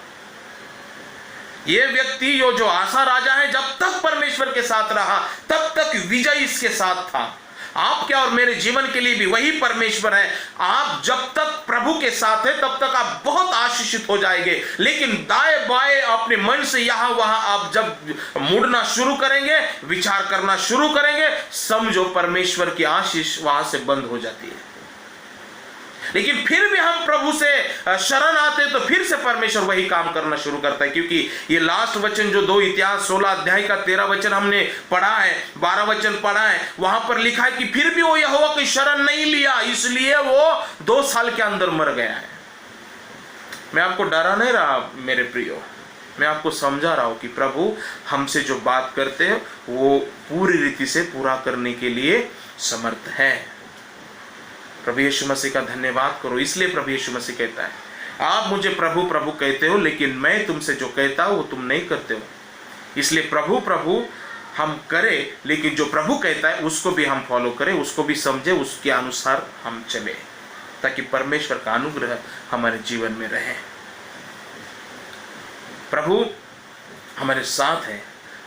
ये व्यक्ति जो आसा राजा है, जब तक परमेश्वर के साथ रहा तब तक विजय इसके साथ था। आपके और मेरे जीवन के लिए भी वही परमेश्वर है। आप जब तक प्रभु के साथ है तब तक आप बहुत आशीषित हो जाएंगे, लेकिन दाएं बाएं अपने मन से यहां वहां आप जब मुड़ना शुरू करेंगे, विचार करना शुरू करेंगे, समझो परमेश्वर की आशीष वहां से बंद हो जाती है। लेकिन फिर भी हम प्रभु से शरण आते तो फिर से परमेश्वर वही काम करना शुरू करता है, क्योंकि ये लास्ट वचन जो 2 इतिहास 16 अध्याय का 13 वचन हमने पढ़ा है, 12 वचन पढ़ा है, वहां पर लिखा है कि फिर भी वो यहोवा की शरण नहीं लिया, इसलिए वो 2 साल के अंदर मर गया है। मैं आपको डरा नहीं रहा मेरे प्रियो, मैं आपको समझा रहा हूं कि प्रभु हमसे जो बात करते हैं वो पूरी रीति से पूरा करने के लिए समर्थ है। प्रभु यीशु मसीह का धन्यवाद करो। इसलिए प्रभु यीशु मसीह कहता है, आप मुझे प्रभु प्रभु कहते हो, लेकिन मैं तुमसे जो कहता हूं वो तुम नहीं करते हो। इसलिए प्रभु प्रभु हम करें, लेकिन जो प्रभु कहता है उसको भी हम फॉलो करें, उसको भी समझे, उसके अनुसार हम चले, ताकि परमेश्वर का अनुग्रह हमारे जीवन में रहे। प्रभु हमारे साथ है।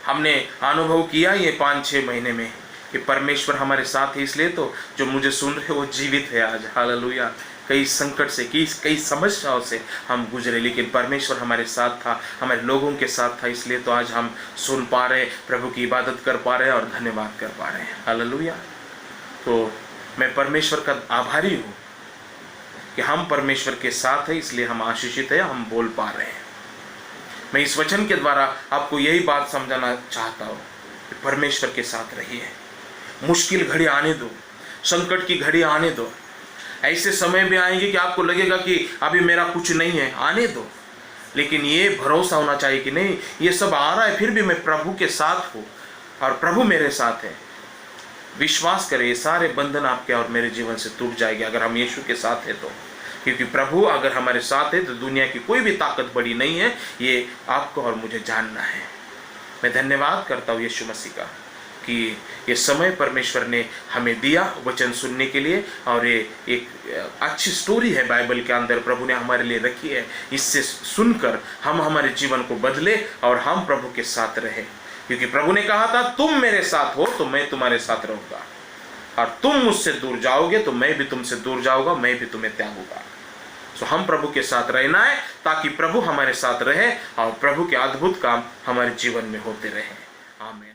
हमने अनुभव किया ये 5-6 महीने में कि परमेश्वर हमारे साथ है। इसलिए तो जो मुझे सुन रहे वो जीवित है आज। हालेलुया। कई संकट से, कई समस्याओं से हम गुजरे, लेकिन परमेश्वर हमारे साथ था, हमारे लोगों के साथ था। इसलिए तो आज हम सुन पा रहे, प्रभु की इबादत कर पा रहे हैं और धन्यवाद कर पा रहे हैं। हालेलुया। तो मैं परमेश्वर का आभारी हूँ कि हम परमेश्वर के साथ है, इसलिए हम आशीषित है, हम बोल पा रहे हैं। मैं इस वचन के द्वारा आपको यही बात समझाना चाहता हूँ कि परमेश्वर के साथ रहिए। मुश्किल घड़ी आने दो, संकट की घड़ी आने दो। ऐसे समय भी आएंगे कि आपको लगेगा कि अभी मेरा कुछ नहीं है, आने दो, लेकिन ये भरोसा होना चाहिए कि नहीं, ये सब आ रहा है फिर भी मैं प्रभु के साथ हूँ और प्रभु मेरे साथ है। विश्वास करें, ये सारे बंधन आपके और मेरे जीवन से टूट जाएंगे अगर हम यीशु के साथ है तो। क्योंकि प्रभु अगर हमारे साथ है तो दुनिया की कोई भी ताकत बड़ी नहीं है, ये आपको और मुझे जानना है। मैं धन्यवाद करता हूँ यीशु मसीह का कि ये समय परमेश्वर ने हमें दिया वचन सुनने के लिए, और ये एक अच्छी स्टोरी है बाइबल के अंदर प्रभु ने हमारे लिए रखी है। इससे सुनकर हम हमारे जीवन को बदले और हम प्रभु के साथ रहे, क्योंकि प्रभु ने कहा था तुम मेरे साथ हो तो मैं तुम्हारे साथ रहूँगा, और तुम मुझसे दूर जाओगे तो मैं भी तुमसे दूर जाऊँगा, मैं भी तुम्हें त्यागूंगा। तो हम प्रभु के साथ रहना है ताकि प्रभु हमारे साथ रहे और प्रभु के अद्भुत काम हमारे जीवन में होते रहे। आमीन।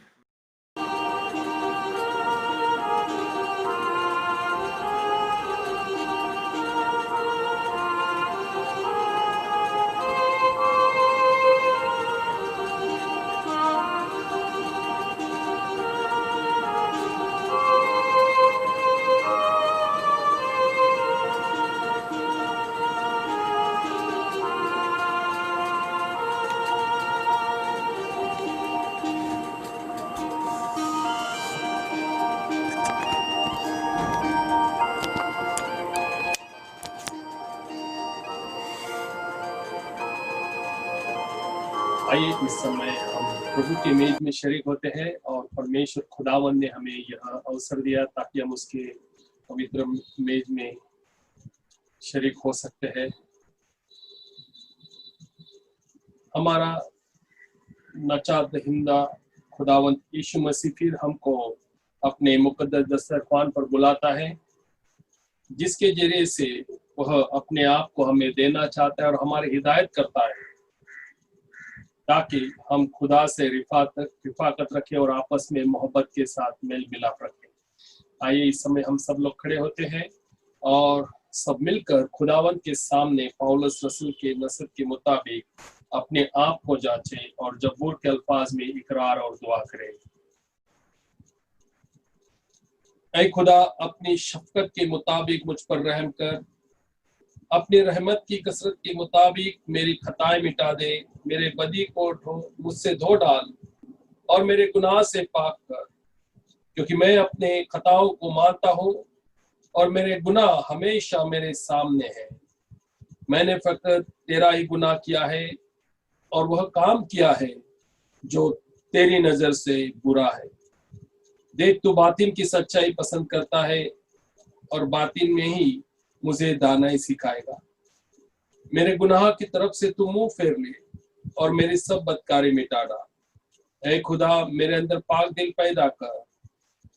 आइए इस समय हम प्रभु के मेज में शरीक होते हैं, और परमेश्वर खुदावन ने हमें यह अवसर दिया ताकि हम उसके पवित्र मेज में शरीक हो सकते हैं। हमारा नचा दहिंदा खुदावंत यीशु मसीह फिर हमको अपने मुकद्दस दस्तरख्वान पर बुलाता है, जिसके जरिए से वह अपने आप को हमें देना चाहता है और हमारी हिदायत करता है, ताकि हम खुदा से रिफाकत रखें और आपस में मोहब्बत के साथ मेल मिलाप रखें। आइए इस समय हम सब लोग खड़े होते हैं और सब मिलकर खुदावंत के सामने पौलुस रसूल के नसीहत के मुताबिक अपने आप को जांचें और जबूर के अल्फाज में इकरार और दुआ करें। ऐ खुदा, अपनी शफकत के मुताबिक मुझ पर रहम कर, अपनी रहमत की कसरत के मुताबिक मेरी खताएं मिटा दे, मेरे बदी को मुझसे धो डाल और मेरे गुनाह से पाक कर, क्योंकि मैं अपने खताओं को मानता हूँ और मेरे गुनाह हमेशा मेरे सामने है। मैंने फकत तेरा ही गुनाह किया है और वह काम किया है जो तेरी नजर से बुरा है। देख, तू बातिन की सच्चाई पसंद करता है और बातिन में ही मुझे दानाई सिखाएगा। मेरे गुनाह की तरफ से तू मुंह फेर ले और मेरी सब बदकारी मिटा डाल। ऐ खुदा, मेरे अंदर पाक दिल पैदा कर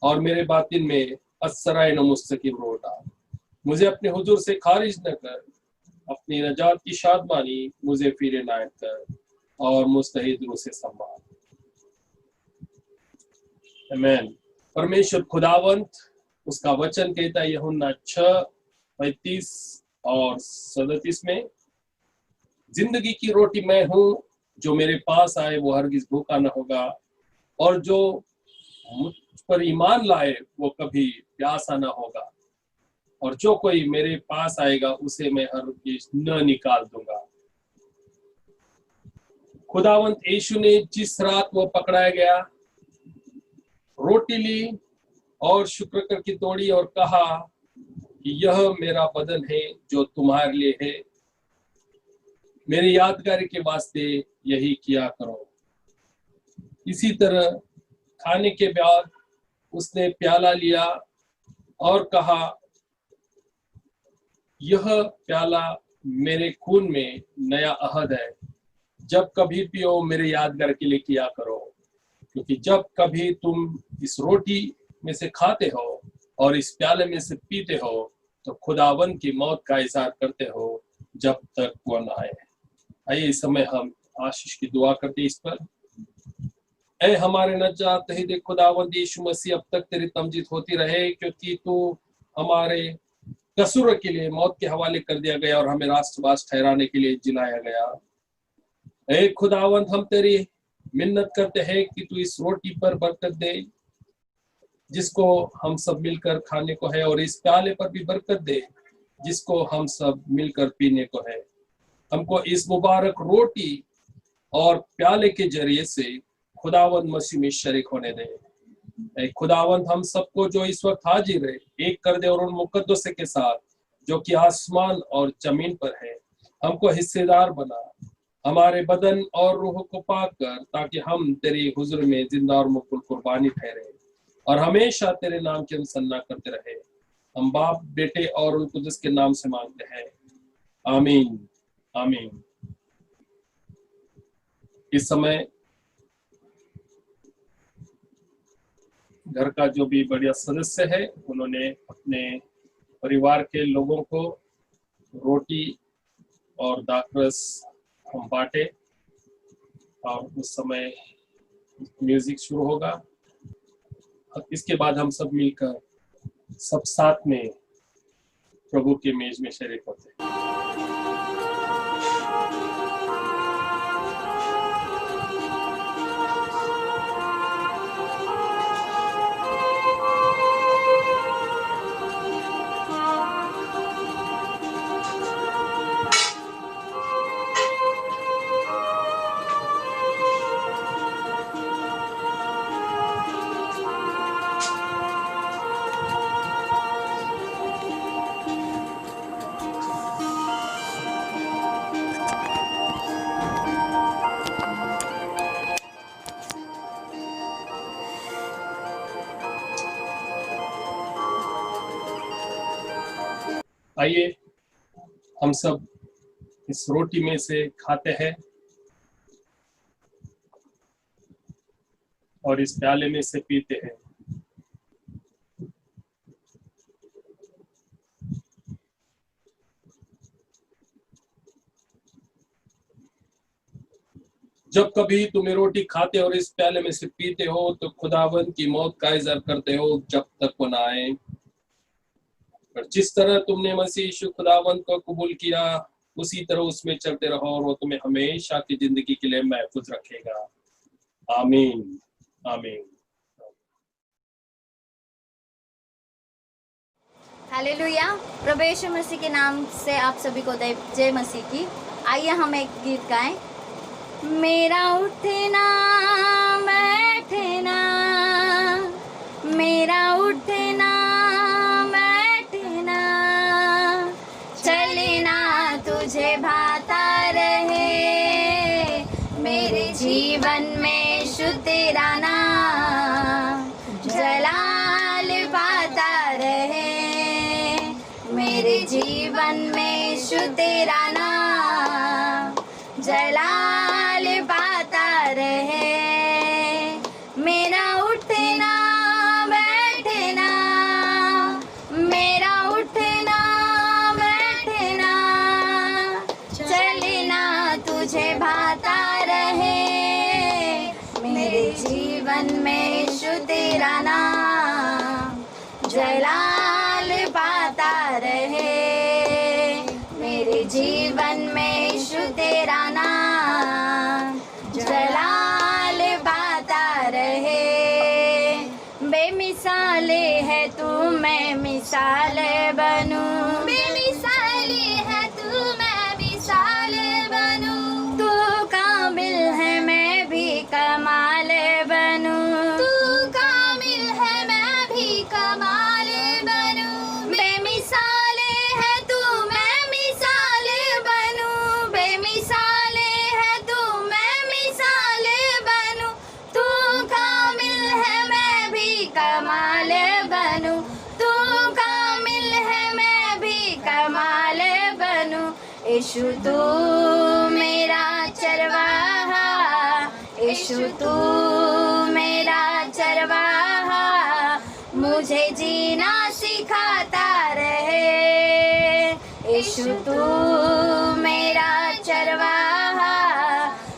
और मेरे बातिन में असराय मुस्तकीम रो डाल। मुझे अपने हुजूर से खारिज न कर, अपनी नजात की शादमानी मुझे फिर इनायत कर और मुस्तहिद रूह से संभाल। आमीन। परमेश्वर खुदावंत, उसका वचन कहता है यूहन्ना 6:35 और 37 में, जिंदगी की रोटी मैं हूं, जो मेरे पास आए वो हरगिज भूखा न होगा और जो मुझ पर ईमान लाए वो कभी प्यासा न होगा, और जो कोई मेरे पास आएगा उसे मैं हरगिज न निकाल दूंगा। खुदावंत यीशु ने जिस रात वो पकड़ाया गया, रोटी ली और शुक्र करके तोड़ी और कहा कि यह मेरा बदन है जो तुम्हारे लिए है, मेरी यादगारी के वास्ते यही किया करो। इसी तरह खाने के बाद उसने प्याला लिया और कहा, यह प्याला मेरे खून में नया अहद है, जब कभी पियो मेरे यादगार के लिए किया करो। क्योंकि जब कभी तुम इस रोटी में से खाते हो और इस प्याले में से पीते हो तो खुदावन की मौत का इज़हार करते हो जब तक वो न आए। आइए इस समय हम आशीष की दुआ करते इस पर। ऐ हमारे नजात दहिंदे खुदावंद यीशु मसीह, अब तक तेरी तमजीद होती रहे, क्योंकि तू हमारे कसूर के लिए मौत के हवाले कर दिया गया और हमें राष्ट्रवास ठहराने के लिए जिलाया गया। ऐ खुदावंद, हम तेरी मिन्नत करते हैं कि तू इस रोटी पर बरकत दे जिसको हम सब मिलकर खाने को है, और इस प्याले पर भी बरकत दे जिसको हम सब मिलकर पीने को है। हमको इस मुबारक रोटी और प्याले के जरिए से खुदावंद मसीह में शरीक होने दे। खुदावंद, हम सबको जो इस वक्त हाजिर है एक कर दे और उन मुकद्दसों के साथ जो कि आसमान और जमीन पर है हमको हिस्सेदार बना। हमारे बदन और रूह को पाक कर, ताकि हम तेरी हुजूर में जिंदा और मुकुल कुर्बानी ठहरे और हमेशा तेरे नाम की अनुसन्ना करते रहे। हम बाप, बेटे और रूह कुदस के नाम से मांगते हैं, आमीन आमीन। इस समय घर का जो भी बढ़िया सदस्य है उन्होंने अपने परिवार के लोगों को रोटी और दाखरस हम बांटे, और उस समय म्यूजिक शुरू होगा। इसके बाद हम सब मिलकर सब साथ में प्रभु के मेज में शरीक होते हैं। आइए हम सब इस रोटी में से खाते हैं और इस प्याले में से पीते हैं। जब कभी तुम ये रोटी खाते और इस प्याले में से पीते हो तो खुदावंद की मौत का इज़हार करते हो जब तक वो ना आए। और जिस तरह तुमने मसीह यीशु खुदावंद को कबूल किया उसी तरह उसमें चलते रहो और वो तुम्हें हमेशा की जिंदगी के लिए महफूज रखेगा। आमीन आमीन। हालेलुया। प्रभु यीशु मसीह के नाम से आप सभी को जय मसीह की। आइए हम एक गीत गाएं। मेरा उठना बैठना मेरे जीवन में यीशु तेरा नाम जलाल पाता रहे। मेरे जीवन में यीशु तेरा नाम जलाल पाता रहे। मेरा उठना बैठना, मेरा उठना बैठना, चलना तुझे भाता रहे। मेरे जीवन में यीशु तेरा नाम जलाल पाता रहे। मेरे जीवन में यीशु तेरा नाम जलाल पाता रहे। बेमिसाले है तू, मैं मिसाल बनूं। बेमिसाले है तू, मैं मिसाल बनूं। तू कामिल है, मैं भी कमाल बनूं। तू कामिल है, मैं भी कमाल बनूं। बेमिसाले है तू, मैं मिसाल बनूं। बेमिसाले है तू, मैं मिसाल बनूं। तू कामिल है, मैं भी कमाल बनूं। तू कामिल है, मैं भी कमाल बनूं। यीशु तू मेरा चरवाहा, यीशु तू मेरा चरवाहा, मुझे जीना सिखाता रहे। यीशु तू मेरा चरवाहा,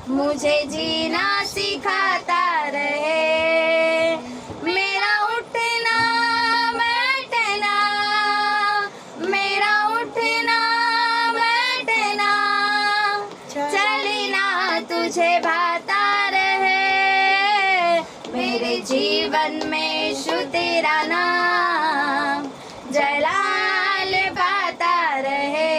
मुझे जीना सिखाता रहे। मेरा उठना बैठना, मेरा उठना बैठना, चलना तुझे भाता रहे। मेरे जीवन में यीशु तेरा नाम जलाल पाता रहे।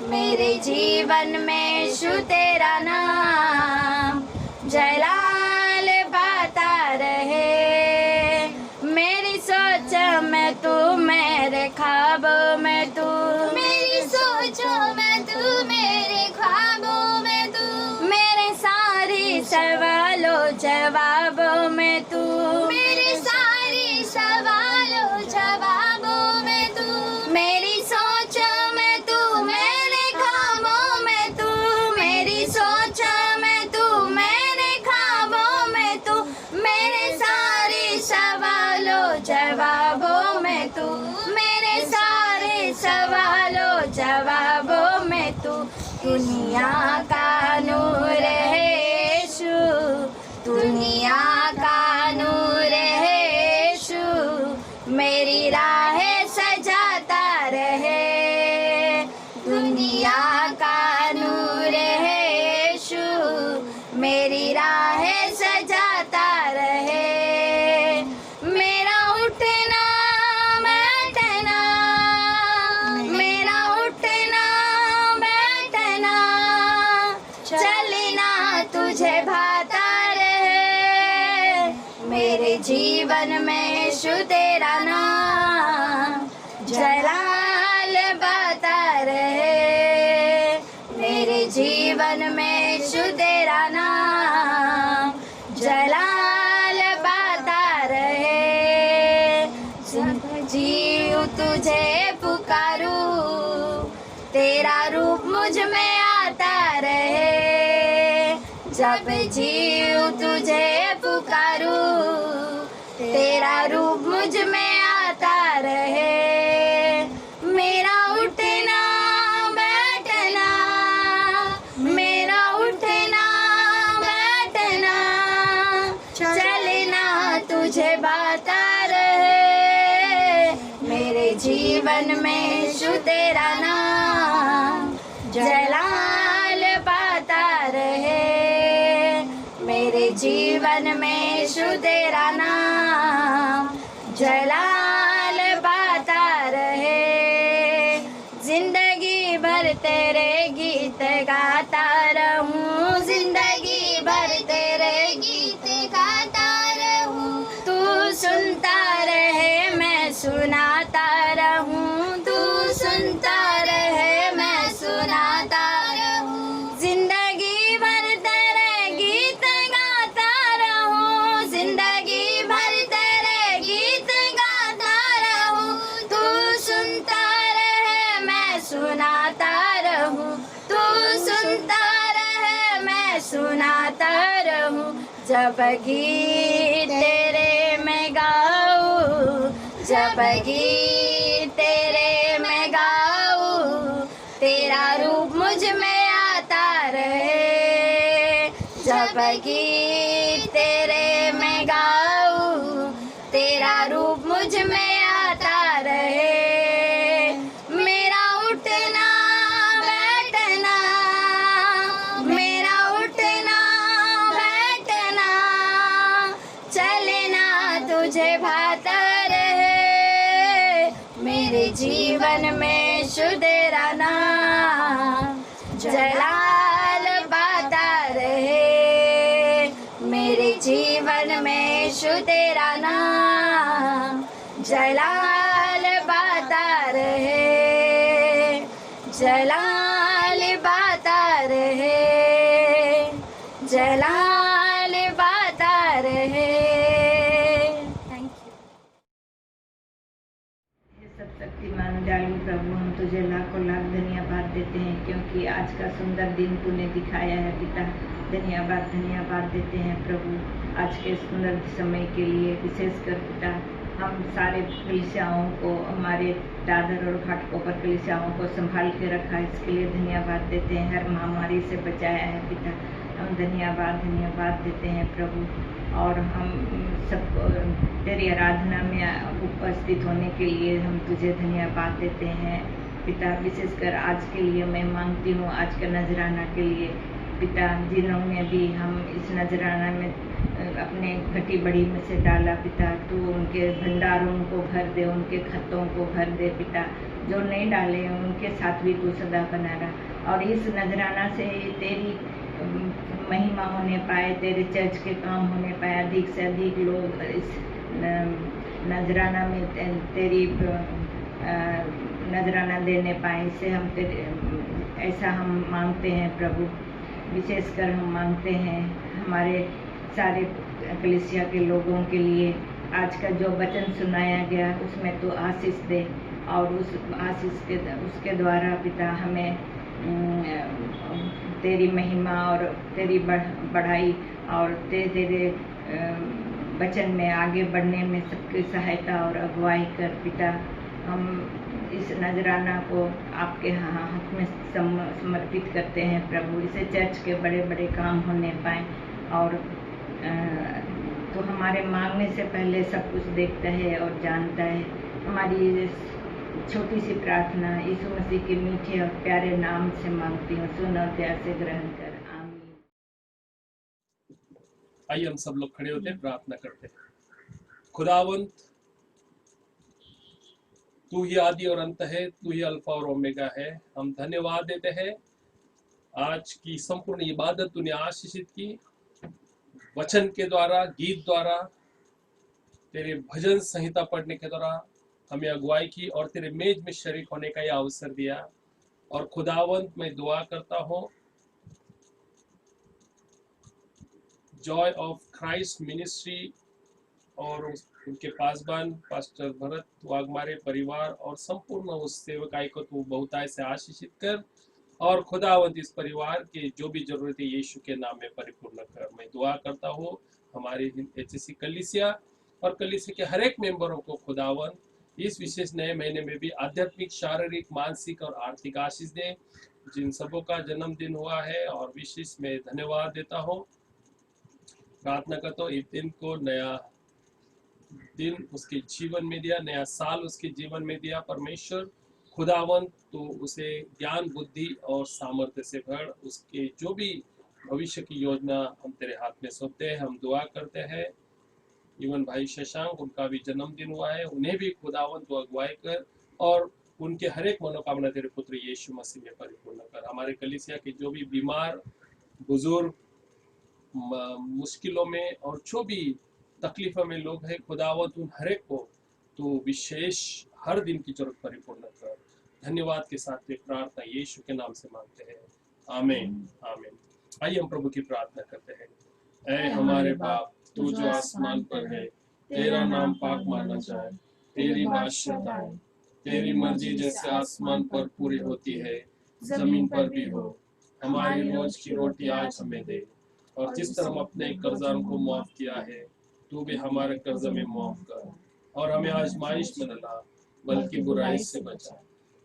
मेरे जीवन में यीशु तेरा नाम जलाल पाता रहे। मेरी सोच में तू, मेरे ख्वाबों में तू, मेरी सोचों में तू, मेरे ख्वाबों में तू, मेरे सारी सवालों जवाबों में तू, मेरे सारी सवालों जवाबों में तू, मेरी सोचों में तू, मेरे ख्वाबों में तू, मेरी सोचों में तू, मेरे ख्वाबों में तू, मेरे सारे सवालों जवाबों में तू, मेरे सारे सवालों जवाबों में तू। दुनिया का नूर है यीशु, दुनिया का नूर है यीशु, मेरी राहें सजाता रहे। दुनिया का नूर है यीशु, मेरी राहें सजाता रहे। मेरा उठना बैठना, मेरा उठना बैठना, चलना तुझे भाता रहे। मेरे जीवन में यीशु तेरा नाम जलाल पाता रहे। मेरे जीवन में यीशु तेरा नाम जलाल पाता रहे। जीव तुझे पुकारूं, तेरा रूप मुझ में आता रहे। जब जीव तुझे पुकारूं, तेरा रूप मुझ में आता रहे। मेरा उठना बैठना, मेरा उठना बैठना, चलना तुझे भाता रहे। मेरे जीवन में यीशु तेरा नाम जलाल पाता रहे। मेरे जीवन में यीशु तेरा नाम जलाल पाता रहे। जिंदगी भर तेरे गीत गाता रहूं, जिंदगी भर तेरे गीत गाता रहूं। तू सुनता रहे, मैं सुनाता रहूं, तू सुनता रहे, मैं सुनाता रहूं। जिंदगी भर तेरे गुनगुनाता रहूं, जब गीत तेरे मैं गाऊं, जब गीत तेरे मैं गाऊं, तेरा रूप मुझ में आता रहे, जब गीत तेरे मैं गाऊं, तेरा रूप मुझ में आता रहे। मेरा उठना बैठना, मेरा उठना बैठना, चलना तुझे भाता रहे, मेरे जीवन में शुदेरा नाम जलाल पाता रहे, मेरे जीवन में शुदेरा नाम जलाल पाता रहे, जलाल पाता रहे, जलाल पाता रहे। Thank you. हे सब शक्तिमान दयालु प्रभु, हम तुझे लाखों लाख धन्यवाद देते हैं क्योंकि आज का सुंदर दिन तूने दिखाया है पिता। धन्यवाद देते हैं प्रभु आज के सुंदर समय के लिए। विशेषकर पिता हम सारे कलीसियाओं को, हमारे दादर और घाटकोपर कलीसियाओं को संभाल के रखा, इसके लिए धन्यवाद देते हैं। हर महामारी से बचाया है पिता, हम धन्यवाद देते हैं प्रभु। और हम सबको तेरी आराधना में उपस्थित होने के लिए हम तुझे धन्यवाद देते हैं पिता। विशेषकर आज के लिए मैं मांगती हूँ, आज का नजराना के लिए पिता, जिन्होंने भी हम इस नजराना में अपने घटी बड़ी में से डाला पिता, तू उनके भंडारों को भर दे, उनके खतों को भर दे पिता। जो नहीं डाले उनके साथ भी तू सदा बना रहा, और इस नजराना से तेरी महिमा होने पाए, तेरे चर्च के काम होने पाए, अधिक से अधिक लोग इस नजराना में तेरी नजराना देने पाए, इसे हम तेरे ऐसा हम मांगते हैं प्रभु। विशेषकर हम मांगते हैं हमारे सारे कलीसिया के लोगों के लिए। आज का जो वचन सुनाया गया उसमें तो आशीष दे, और उस आशीष के उसके द्वारा पिता हमें तेरी महिमा और तेरी बढ़ाई और तेरे वचन में आगे बढ़ने में सबकी सहायता और अगुवाई कर पिता। हम इस नजराना को आपके हाथ में समर्पित करते हैं प्रभु। इसे चर्च के बड़े बड़े काम होने पाए, और तो हमारे मांगने से पहले सब कुछ देखता है और जानता है। हमारी छोटी सी प्रार्थना यीशु मसीह के मीठे और प्यारे नाम से मांगती हूँ, सुन और प्यार से ग्रहण कर, आमीन। आइए हम सब लोग खड़े होते हैं, प्रार्थना करते हैं। खुदावंत, तू ही आदि और अंत है, तू ही अल्फा और ओमेगा है। हम धन्यवाद देते हैं आज की संपूर्ण इबादत तूने आशीषित की, वचन के द्वारा, गीत द्वारा, तेरे भजन संहिता पढ़ने के द्वारा हमें अगुवाई की और तेरे मेज में शरीक होने का यह अवसर दिया। और खुदावंत मैं दुआ करता हूँ जॉय ऑफ क्राइस्ट मिनिस्ट्री और उनके पासबान पास्टर भरत वाघमारे परिवार और संपूर्ण उस सेवकाई को तू बहुताय से आशीषित कर, और खुदावंत इस परिवार के जो भी जरूरत है यीशु के नाम में परिपूर्ण कर। मैं दुआ करता हूँ हमारी एचएससी कलीसिया और कलीसिया के हर एक मेंबरों को खुदावंत इस विशेष नए महीने में भी आध्यात्मिक, शारीरिक, मानसिक और आर्थिक आशीष दे। जिन सबों का जन्मदिन हुआ है और विशेष में धन्यवाद देता हूँ, प्रार्थना करता हूँ इस दिन को, नया दिन उसके जीवन में दिया, नया साल उसके जीवन में दिया। परमेश्वर खुदावंत तो उसे ज्ञान, बुद्धि और सामर्थ्य से भर। उसके जो भी भविष्य की योजना हम तेरे हाथ में सौंपते हैं। हम दुआ करते हैं इवन भाई शशांक, उनका भी जन्मदिन हुआ है, उन्हें भी खुदावंत तो अगुवाई कर और उनके हर एक मनोकामना तेरे पुत्र यीशु मसीह में परिपूर्ण कर। हमारे कलीसिया के जो भी बीमार, बुजुर्ग, मुश्किलों में और जो भी तकलीफों में लोग हैं, खुदावंत उन हर एक को तो विशेष हर दिन की जरूरत परिपूर्ण कर। धन्यवाद के साथ ये प्रार्थना यीशु के नाम से मांगते हैं, आमीन आमीन। आइए हम प्रभु की प्रार्थना करते हैं। ऐ हमारे बाप, तू जो आसमान पर है, तेरा नाम पाक माना जाए, तेरी बादशाहत आए, तेरी मर्जी जैसे आसमान पर पूरी होती है जमीन पर भी हो। हमारी रोज की रोटी आज हमें दे, और जिस तरह हम अपने कर्जदारों को माफ किया है, तू भी हमारे कर्ज में माफ कर, और हमें आजमाइश में न ला, बल्कि बुराई से बचा,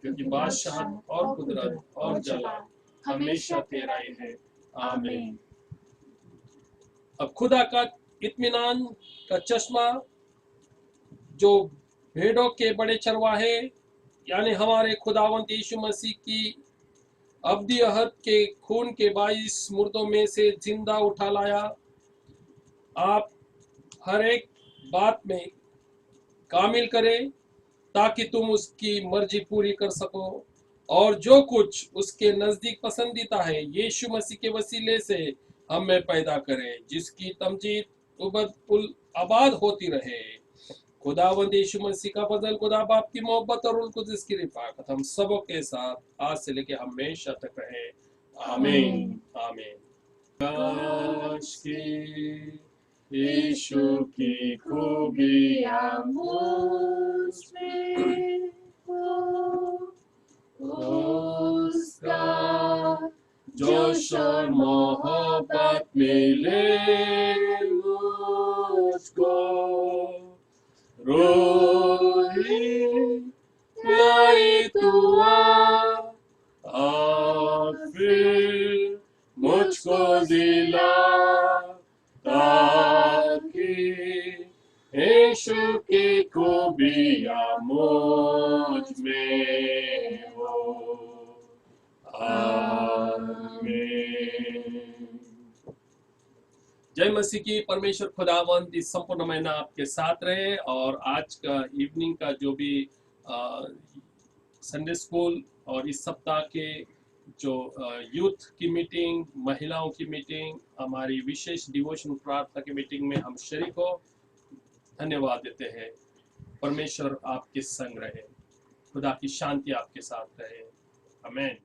क्योंकि बादशाहत और कुदरत और जलाल हमेशा तेरा ही है। आमीन। अब खुदा का इत्मीनान का चश्मा, जो भेड़ों के बड़े चरवाहे यानी हमारे खुदावंत यीशु मसीह की अब्दी अहद के खून के 22 मुर्दों में से जिंदा उठा लाया, आप हर एक बात में कामिल करें, ताकि तुम उसकी मर्जी पूरी कर सको, और जो कुछ उसके नजदीक पसंदीदा है यीशु मसीह के वसीले से हमें पैदा करें, जिसकी तमजीद उबद उल आबाद होती रहे। खुदावंद यीशु मसीह का फजल, खुदा बाप की मोहब्बत और रूह कुदस की रिफाकत हम सबों के साथ आज से लेके हमेशा तक रहे। आमीन। आमीन। काश की यीशु की खूबियां मुझ में हो, उसका जोश और मोहब्बत मिले मुझको, रोही लाई तू आ, फिर मुझको दिला, ताकि यीशु की खूबियां मुझ में हो। आमीन। जय मसीह की। परमेश्वर खुदावंद इस संपूर्ण महीना आपके साथ रहे, और आज का इवनिंग का जो भी संडे स्कूल और इस सप्ताह के जो यूथ की मीटिंग, महिलाओं की मीटिंग, हमारी विशेष डिवोशन प्रार्थना की मीटिंग में हम शरीक हो, धन्यवाद देते हैं। परमेश्वर आपके संग रहे, खुदा की शांति आपके साथ रहे। आमीन।